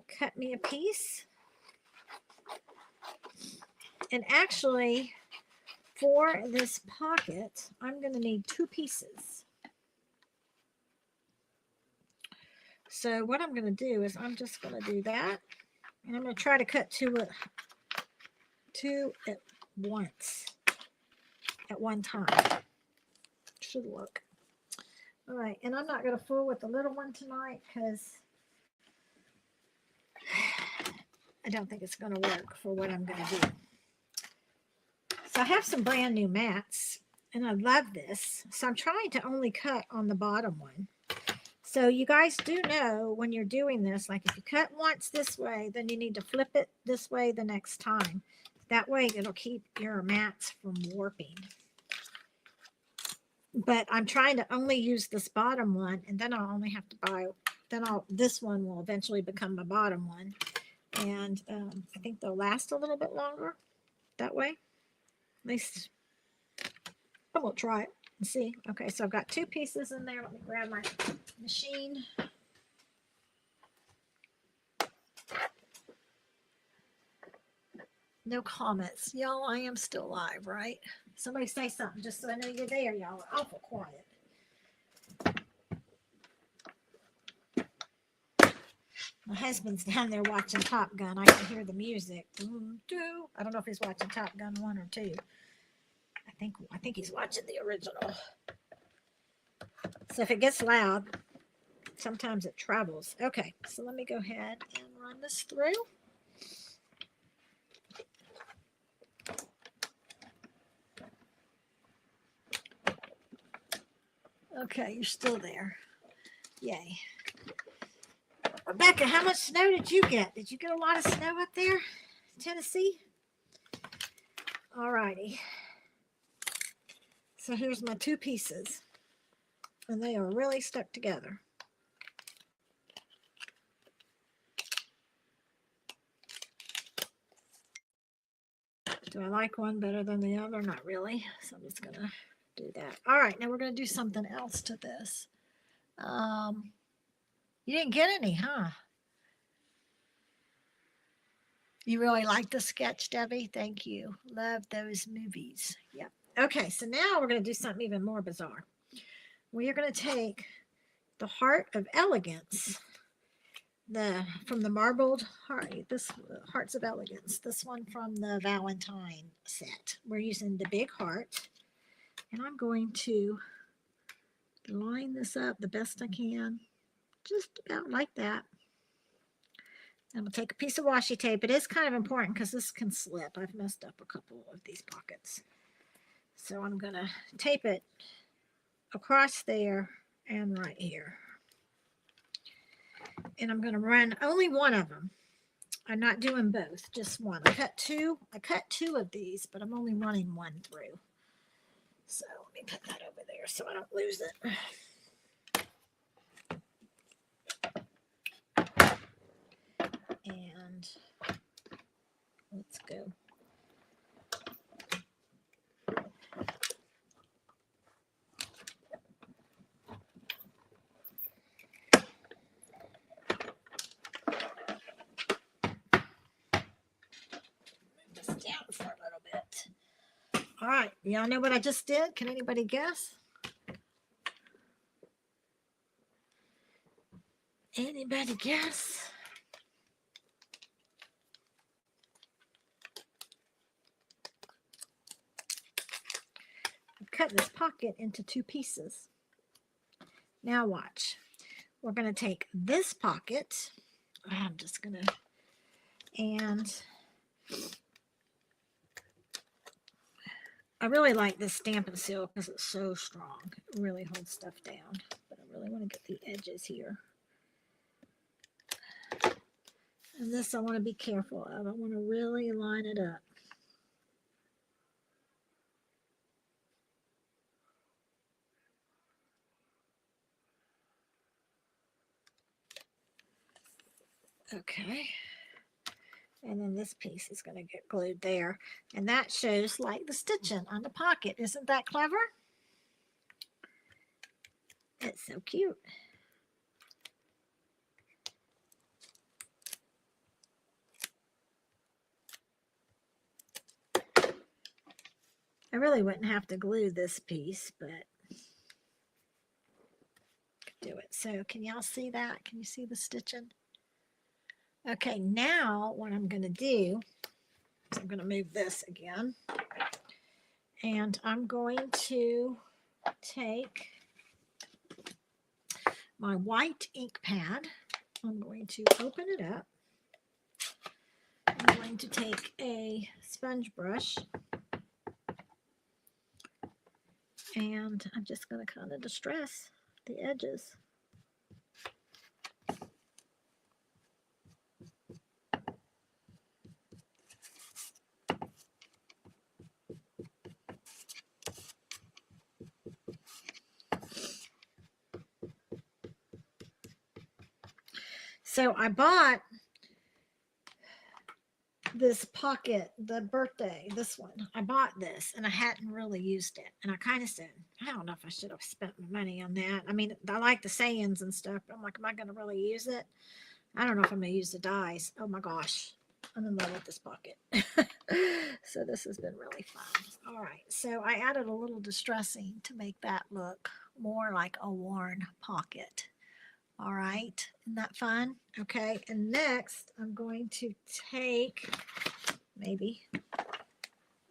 cut me a piece. And actually, for this pocket, I'm going to need 2 pieces. So what I'm going to do is I'm just going to do that. And I'm going to try to cut 2 at once, at one time. Should work. All right, and I'm not going to fool with the little one tonight because I don't think it's going to work for what I'm going to do. So I have some brand new mats, and I love this. So I'm trying to only cut on the bottom one. So you guys do know when you're doing this, like if you cut once this way, then you need to flip it this way the next time. That way it'll keep your mats from warping. But I'm trying to only use this bottom one, and then I'll only have to buy, this one will eventually become my bottom one. And I think they'll last a little bit longer that way. At least I will try it and see. Okay, so I've got 2 pieces in there. Let me grab my machine. No comments. Y'all, I am still live, right? Somebody say something just so I know you're there. Y'all are awful quiet. My husband's down there watching Top Gun. I can hear the music. I don't know if he's watching Top Gun 1 or 2. I think he's watching the original. So if it gets loud, sometimes it travels. Okay, so let me go ahead and run this through. Okay, you're still there. Yay. Rebecca, how much snow did you get? Did you get a lot of snow up there, Tennessee? All righty. So here's my 2 pieces, and they are really stuck together. Do I like one better than the other? Not really. So I'm just going to do that. All right, now we're going to do something else to this. You didn't get any, huh? You really like the sketch, Debbie? Thank you. Love those movies. Yep. Okay, so now we're going to do something even more bizarre. We are going to take the Heart of Elegance, from the marbled heart, this Hearts of Elegance, this one from the Valentine set. We're using the big heart, and I'm going to line this up the best I can, just about like that. I'm going to take a piece of washi tape. It is kind of important because this can slip. I've messed up a couple of these pockets. So I'm going to tape it across there and right here. And I'm going to run only one of them. I'm not doing both, just one. I cut two of these, but I'm only running one through. So let me put that over there so I don't lose it. And let's go. Down for a little bit. All right, y'all know what I just did? Can anybody guess? Anybody guess? I've cut this pocket into 2 pieces. Now watch. We're going to take this pocket. I'm just going to, and I really like this Stampin' Seal because it's so strong. It really holds stuff down. But I really want to get the edges here. And this I want to be careful of. I want to really line it up. Okay. And then this piece is going to get glued there. And that shows like the stitching on the pocket. Isn't that clever? It's so cute. I really wouldn't have to glue this piece, but do it. So can y'all see that? Can you see the stitching? Okay, now what I'm going to do is I'm going to move this again. And I'm going to take my white ink pad. I'm going to open it up. I'm going to take a sponge brush. And I'm just going to kind of distress the edges. So I bought this pocket, the birthday, this one. I bought this and I hadn't really used it. And I kind of said, I don't know if I should have spent my money on that. I mean, I like the sayings and stuff, but I'm like, am I going to really use it? I don't know if I'm going to use the dies. Oh my gosh. I'm in love with this pocket. So this has been really fun. All right. So I added a little distressing to make that look more like a worn pocket. All right, isn't that fun? Okay, and next I'm going to take, maybe,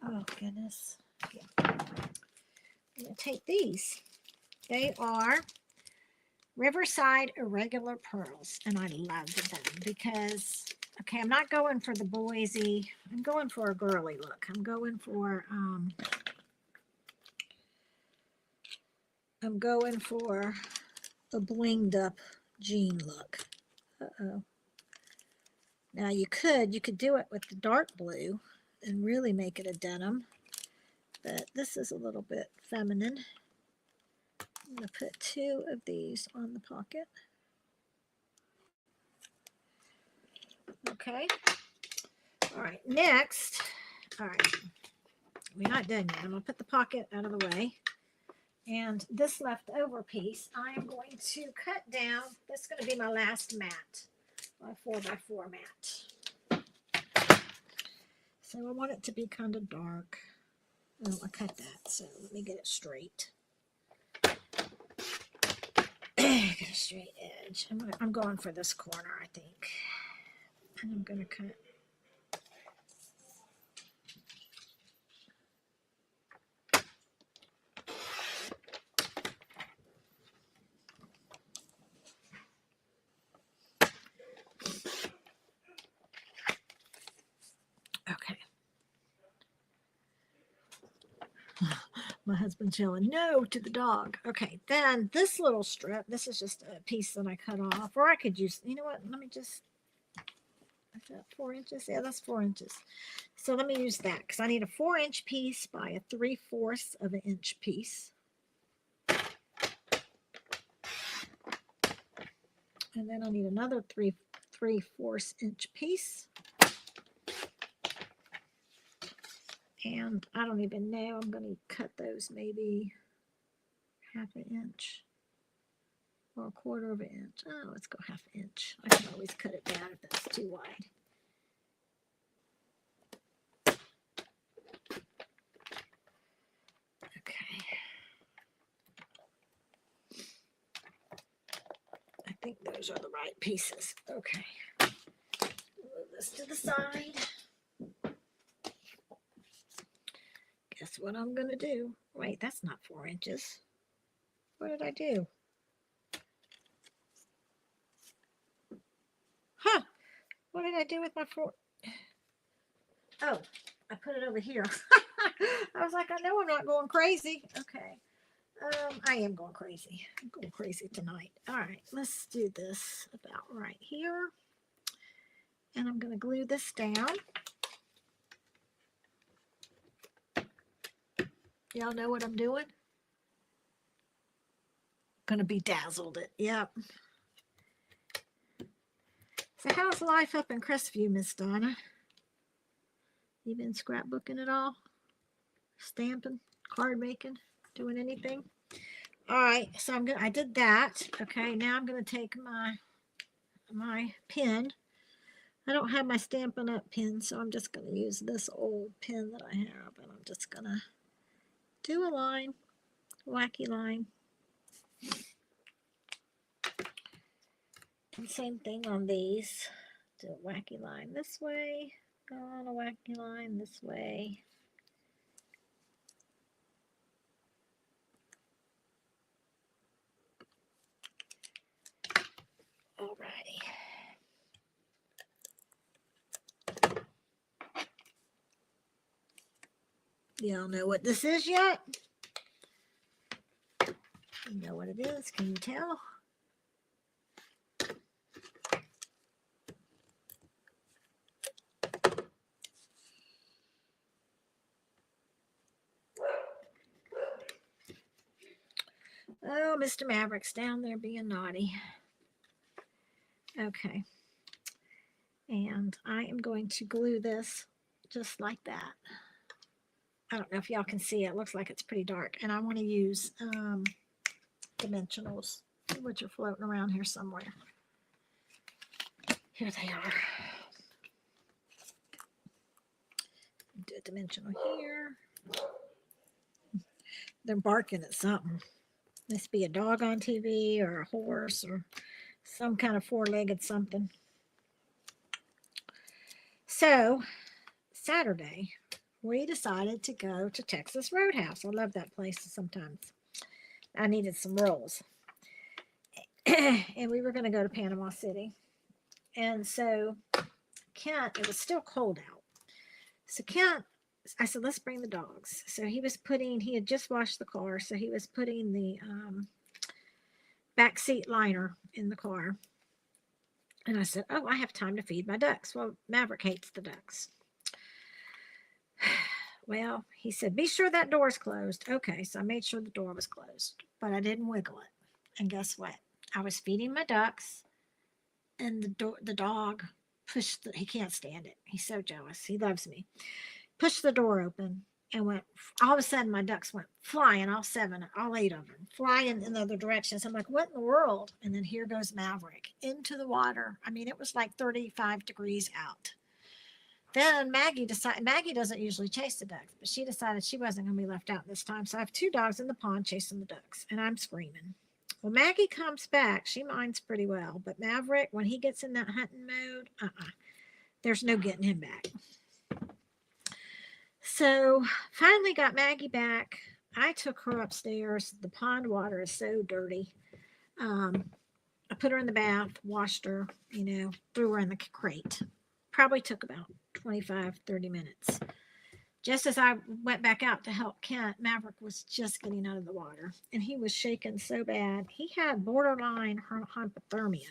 oh goodness, yeah. I'm going to take these. They are Riverside Irregular Pearls, and I love them because, okay, I'm not going for the boysy, I'm going for a girly look. I'm going for a blinged up jean look. Uh-oh. Now you could do it with the dark blue and really make it a denim, but this is a little bit feminine. I'm going to put 2 of these on the pocket. Okay. All right, next. All right, we're not done yet. I'm going to put the pocket out of the way. And this leftover piece, I am going to cut down. This is going to be my last mat, my 4x4 mat. So I want it to be kind of dark. Oh, I cut that, so let me get it straight. Get a straight edge. I'm going for this corner, I think. And I'm going to cut. Okay. My husband's yelling no to the dog. Okay, then this little strip, this is just a piece that I cut off, or I could use, you know what, let me just, is that 4 inches? Yeah, that's 4 inches. So let me use that because I need a 4-inch piece by a 3/4 of an inch piece. And then I need another 3/4 inch piece. And I don't even know, I'm going to cut those maybe 1/2 inch or 1/4 of an inch. Oh, let's go 1/2 inch. I can always cut it down if that's too wide. Okay. I think those are the right pieces. Okay. Move this to the side. Guess what I'm going to do? Wait, that's not 4 inches. What did I do? Huh. What did I do with my 4? Oh, I put it over here. I was like, I know I'm not going crazy. Okay. I am going crazy. I'm going crazy tonight. All right, let's do this about right here. And I'm going to glue this down. Y'all know what I'm doing? Going to bedazzled it. Yep. So how's life up in Crestview, Miss Donna? You been scrapbooking at all? Stamping? Card making? Doing anything? All right, so I did that. Okay, now I'm going to take my pen. I don't have my Stampin' Up pen, so I'm just going to use this old pen that I have, and I'm just going to do a line, wacky line. And same thing on these. Do a wacky line this way, go on a wacky line this way. Alrighty. Y'all know what this is yet? You know what it is? Can you tell? Oh, Mr. Maverick's down there being naughty. Okay. And I am going to glue this just like that. I don't know if y'all can see it. It looks like it's pretty dark. And I want to use dimensionals, which are floating around here somewhere. Here they are. Do a dimensional here. They're barking at something. Must be a dog on TV or a horse or some kind of 4-legged something. So, Saturday, we decided to go to Texas Roadhouse. I love that place sometimes. I needed some rolls. And we were going to go to Panama City. And so, Kent, it was still cold out. So, Kent, I said, let's bring the dogs. So, he had just washed the car. So, he was putting the back seat liner in the car. And I said, oh, I have time to feed my ducks. Well, Maverick hates the ducks. Well, he said, be sure that door's closed. Okay, so I made sure the door was closed, but I didn't wiggle it. And guess what? I was feeding my ducks, and the dog pushed he can't stand it. He's so jealous. He loves me. Pushed the door open and went, all of a sudden my ducks went flying, all seven, all eight of them, flying in the other directions. I'm like, what in the world? And then here goes Maverick into the water. I mean, it was like 35 degrees out. Then Maggie decided, Maggie doesn't usually chase the ducks, but she decided she wasn't going to be left out this time. So I have two dogs in the pond chasing the ducks, and I'm screaming. Well, Maggie comes back. She minds pretty well, but Maverick, when he gets in that hunting mode, there's no getting him back. So finally got Maggie back. I took her upstairs. The pond water is so dirty. I put her in the bath, washed her, threw her in the crate. Probably took about 25, 30 minutes. Just as I went back out to help Kent, Maverick was just getting out of the water, and he was shaking so bad. He had borderline hypothermia.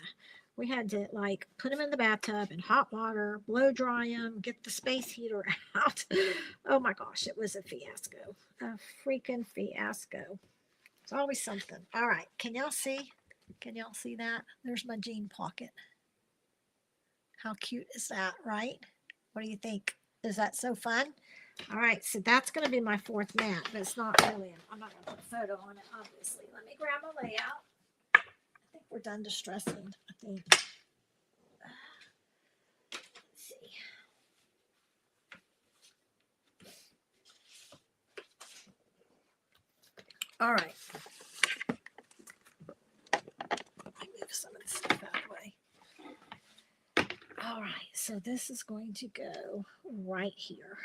We had to put him in the bathtub in hot water, blow dry him, get the space heater out. Oh my gosh, it was a fiasco. A freaking fiasco. It's always something. All right, can y'all see? Can y'all see that? There's my jean pocket. How cute is that, right? What do you think? Is that so fun? All right, so that's going to be my fourth mat, but it's not really. I'm not going to put a photo on it, obviously. Let me grab my layout. I think we're done distressing, I think. Let's see. All right. Let me move some of this stuff out of the way. All right, so this is going to go right here.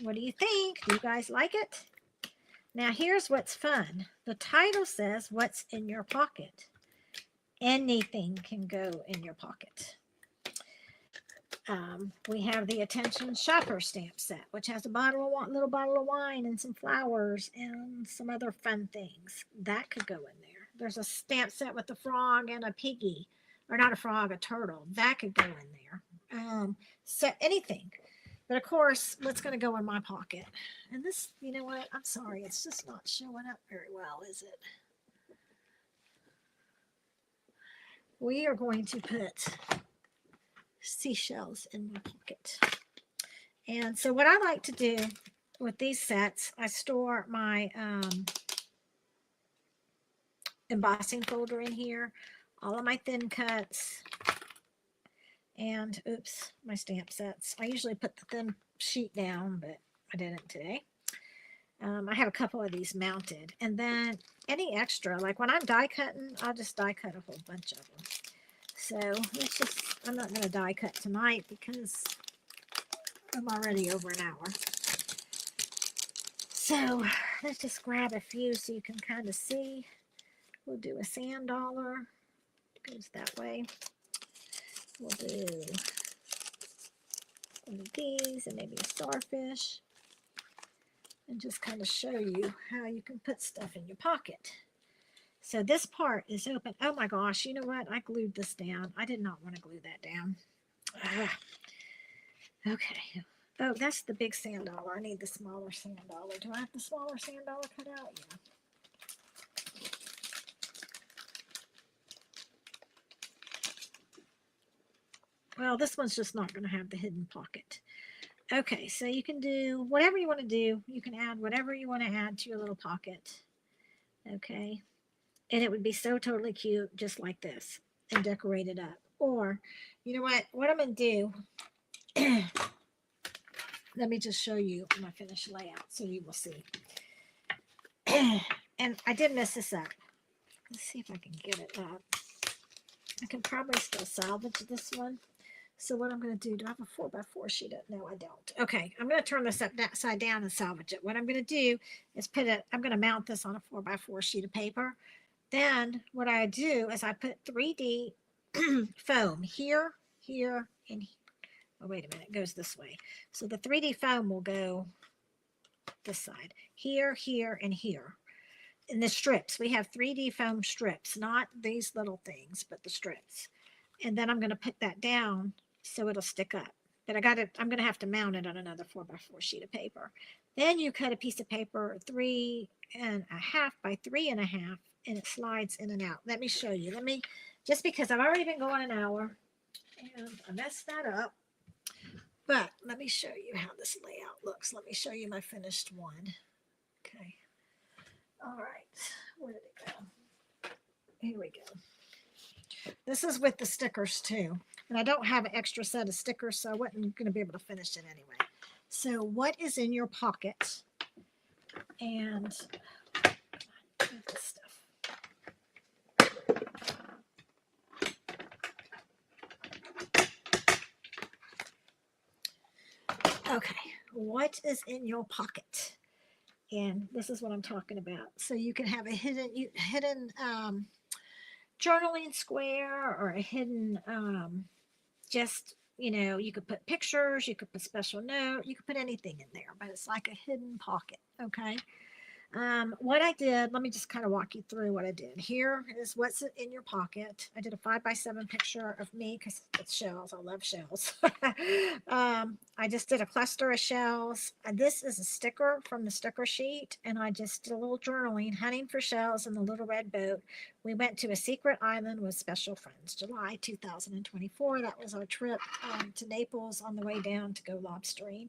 What do you think? Do you guys like it? Now, here's what's fun. The title says, what's in your pocket? Anything can go in your pocket. We have the Attention Shopper stamp set, which has a little bottle of wine and some flowers and some other fun things. That could go in there. There's a stamp set with a frog and a piggy. Or not a frog, a turtle. That could go in there. So anything. But of course, what's going to go in my pocket? And this, you know what? I'm sorry. It's just not showing up very well, is it? We are going to put seashells in my pocket. And so what I like to do with these sets, I store my embossing folder in here, all of my thin cuts, and oops, my stamp sets. I usually put the thin sheet down, but I didn't today. I have a couple of these mounted, and then any extra, like when I'm die cutting, I'll just die cut a whole bunch of them. So let's just, I'm not going to die cut tonight because I'm already over an hour. So let's just grab a few so you can kind of see. We'll do a sand dollar. Goes that way. We'll do one of these and maybe a starfish. And just kind of show you how you can put stuff in your pocket. So this part is open. Oh my gosh, you know what? I glued this down. I did not want to glue that down. Okay. Oh, that's the big sand dollar. I need the smaller sand dollar. Do I have the smaller sand dollar cut out? Yeah. Well, this one's just not going to have the hidden pocket. Okay, so you can do whatever you want to do. You can add whatever you want to add to your little pocket. Okay. And it would be so totally cute, just like this, and decorate it up. Or, you know what I'm going to do, let me just show you my finished layout so you will see. And I did mess this up. Let's see if I can get it up. I can probably still salvage this one. So what I'm going to do I have a 4x4 sheet? No, I don't. Okay, I'm going to turn this upside down and salvage it. What I'm going to do is I'm going to mount this on a 4x4 sheet of paper. Then what I do is I put 3D foam here, here, and here. Oh, wait a minute, it goes this way. So the 3D foam will go this side, here, here, and here. In the strips, we have 3D foam strips, not these little things, but the strips. And then I'm going to put that down so it'll stick up. that I'm going to have to mount it on another 4x4 sheet of paper. Then you cut a piece of paper 3.5 by 3.5, and it slides in and out. Let me show you. Just because I've already been going an hour and I messed that up, but let me show you how this layout looks. Let me show you my finished one. Okay. All right. Where did it go? Here we go. This is with the stickers too. And I don't have an extra set of stickers, so I wasn't going to be able to finish it anyway. So what is in your pocket? And this stuff. Okay, what is in your pocket? And this is what I'm talking about. So you can have a hidden journaling square, or a hidden just, you could put pictures, you could put special note, you could put anything in there, but it's like a hidden pocket. Okay. What I did, let me just kind of walk you through what I did. Here is what's in your pocket. I did a 5x7 picture of me because it's shells. I love shells. I just did a cluster of shells. This is a sticker from the sticker sheet, and I just did a little journaling, hunting for shells in the little red boat. We went to a secret island with special friends, July 2024. That was our trip to Naples on the way down to go lobstering.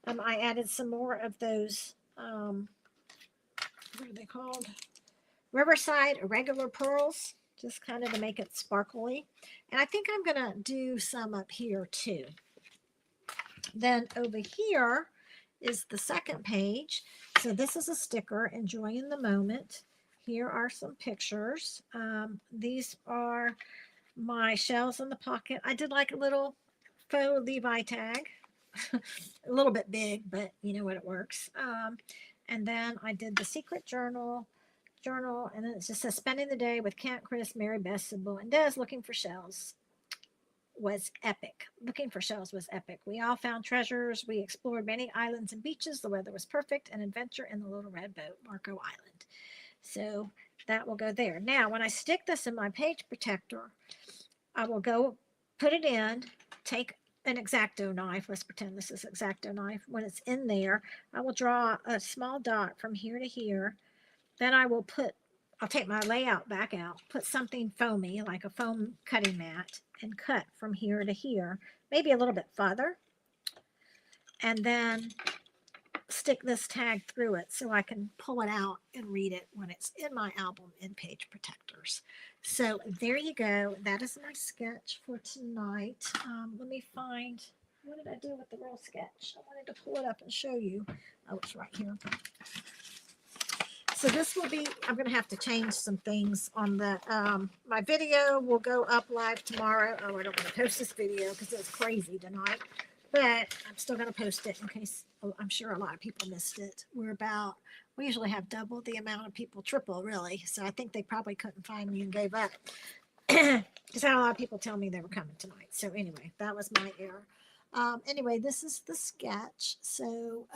I added some more of those what are they called? Riverside irregular pearls, just kind of to make it sparkly. And I think I'm going to do some up here too. Then over here is the second page. So this is a sticker, enjoying the moment. Here are some pictures. These are my shells in the pocket. I did like a little faux Levi tag. A little bit big, but you know what, it works. And then I did the secret journal, and then it just says spending the day with Kent, Chris, Mary, Beth, Sybil, and Des looking for shells was epic. Looking for shells was epic. We all found treasures. We explored many islands and beaches. The weather was perfect. An adventure in the little red boat, Marco Island. So that will go there. Now, when I stick this in my page protector, I will go put it in, take an X-Acto knife. Let's pretend this is X-Acto knife. When it's in there, I will draw a small dot from here to here. Then I'll take my layout back out, put something foamy, like a foam cutting mat, and cut from here to here, maybe a little bit farther. And then stick this tag through it so I can pull it out and read it when it's in my album in page protectors. So there you go. That is my sketch for tonight. Let me find, what did I do with the real sketch? I wanted to pull it up and show you. Oh, it's right here. So this will be, I'm going to have to change some things on the, my video will go up live tomorrow. Oh, I don't want to post this video because it was crazy tonight, but I'm still going to post it in case, I'm sure a lot of people missed it. We usually have double the amount of people, triple really. So I think they probably couldn't find me and gave up. Because I had a lot of people tell me they were coming tonight. So anyway, that was my error. Anyway, this is the sketch. So,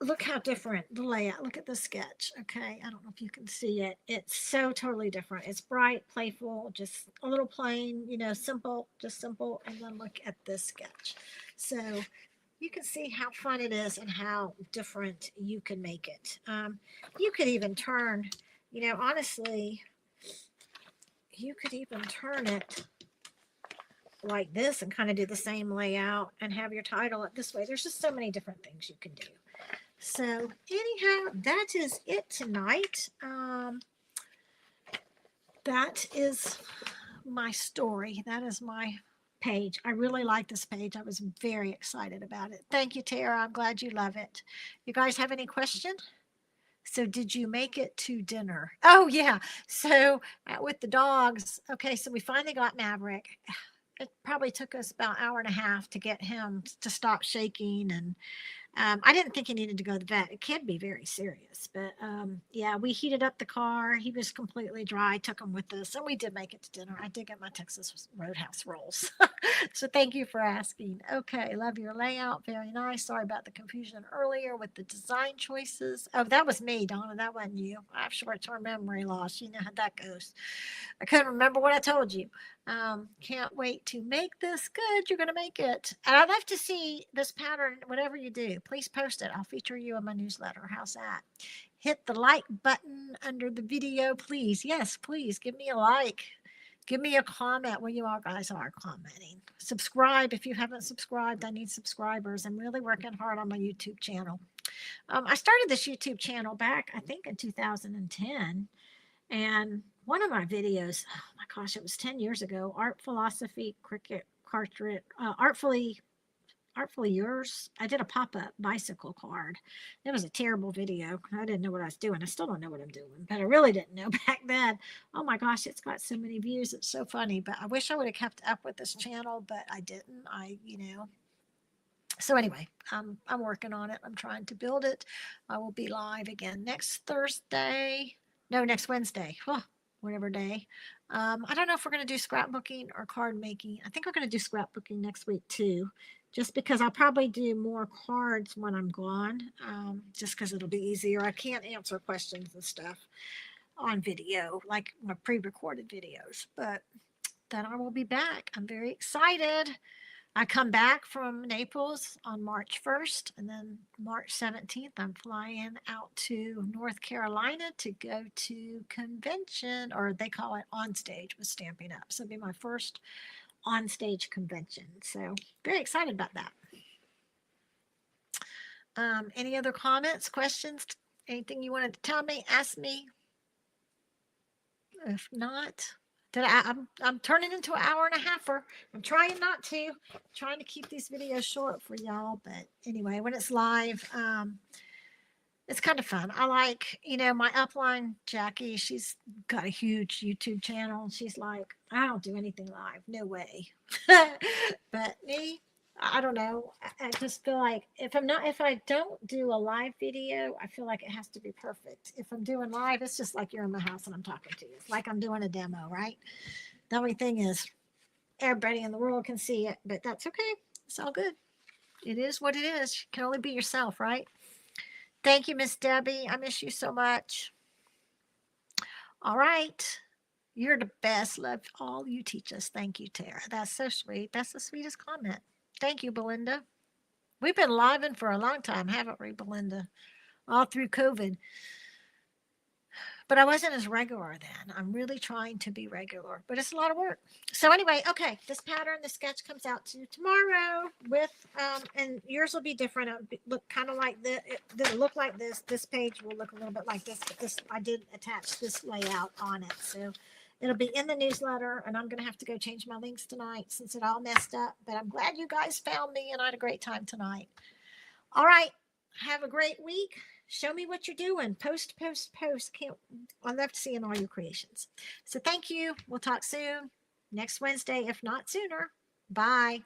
look how different the layout. Look at the sketch. Okay, I don't know if you can see it. It's so totally different. It's bright, playful, just a little plain, simple, just simple. And then look at this sketch. So you can see how fun it is and how different you can make it. You could even turn, honestly, you could even turn it like this and kind of do the same layout and have your title up this way. There's just so many different things you can do. So anyhow, that is it tonight. That is my story. That is my page. I really like this page. I was very excited about it. Thank you, Tara. I'm glad you love it. You guys have any questions? So did you make it to dinner? Oh, yeah. So with the dogs, okay, so we finally got Maverick. It probably took us about an hour and a half to get him to stop shaking, and I didn't think he needed to go to the vet. It can be very serious, but yeah, we heated up the car. He was completely dry. Took him with us, and we did make it to dinner. I did get my Texas Roadhouse rolls, so thank you for asking. Okay, love your layout. Very nice. Sorry about the confusion earlier with the design choices. Oh, that was me, Donna. That wasn't you. I have short-term memory loss. You know how that goes. I couldn't remember what I told you. Can't wait to make this good. You're going to make it. And I'd love to see this pattern, whatever you do. Please post it. I'll feature you in my newsletter. How's that? Hit the like button under the video, please. Yes, please give me a like. Give me a comment where you all guys are commenting. Subscribe if you haven't subscribed. I need subscribers. I'm really working hard on my YouTube channel. I started this YouTube channel back, I think, in 2010. And one of my videos, oh my gosh, it was 10 years ago, Art Philosophy Cricket Cartridge, Artfully Yours. I did a pop-up bicycle card. It was a terrible video. I didn't know what I was doing. I still don't know what I'm doing, but I really didn't know back then. Oh my gosh, it's got so many views. It's so funny, but I wish I would have kept up with this channel, but I didn't. So anyway, I'm working on it. I'm trying to build it. I will be live again next Thursday. No, next Wednesday. Oh, whatever day. I don't know if we're going to do scrapbooking or card making. I think we're going to do scrapbooking next week too, just because I'll probably do more cards when I'm gone, just because it'll be easier. I can't answer questions and stuff on video, like my pre-recorded videos, but then I will be back. I'm very excited. I come back from Naples on March 1st, and then March 17th, I'm flying out to North Carolina to go to convention, or they call it on stage with Stamping Up. So it'll be my first on stage convention. So very excited about that. Any other comments, questions, anything you wanted to tell me, ask me? If not, I'm turning into an hour and a halfer. I'm trying not to. I'm trying to keep these videos short for y'all, but anyway, when it's live, it's kind of fun. I like, my upline Jackie. She's got a huge YouTube channel, and she's like, I don't do anything live, no way. But me, I don't know. I just feel like if I don't do a live video, I feel like it has to be perfect. If I'm doing live, it's just like you're in my house and I'm talking to you. It's like I'm doing a demo, right? The only thing is everybody in the world can see it, but that's okay. It's all good. It is what it is. You can only be yourself, right? Thank you, Miss Debbie. I miss you so much. All right. You're the best. Love all you teach us. Thank you, Tara. That's so sweet. That's the sweetest comment. Thank you, Belinda. We've been living for a long time, haven't we, Belinda? All through COVID. But I wasn't as regular then. I'm really trying to be regular, but it's a lot of work. So anyway, okay, this pattern, the sketch comes out to you tomorrow with, and yours will be different. It'll look kind of like this. It'll look like this. This page will look a little bit like this, but this, I did attach this layout on it. So it'll be in the newsletter, and I'm going to have to go change my links tonight since it all messed up. But I'm glad you guys found me, and I had a great time tonight. All right. Have a great week. Show me what you're doing. Post. I love seeing all your creations. So thank you. We'll talk soon. Next Wednesday, if not sooner. Bye.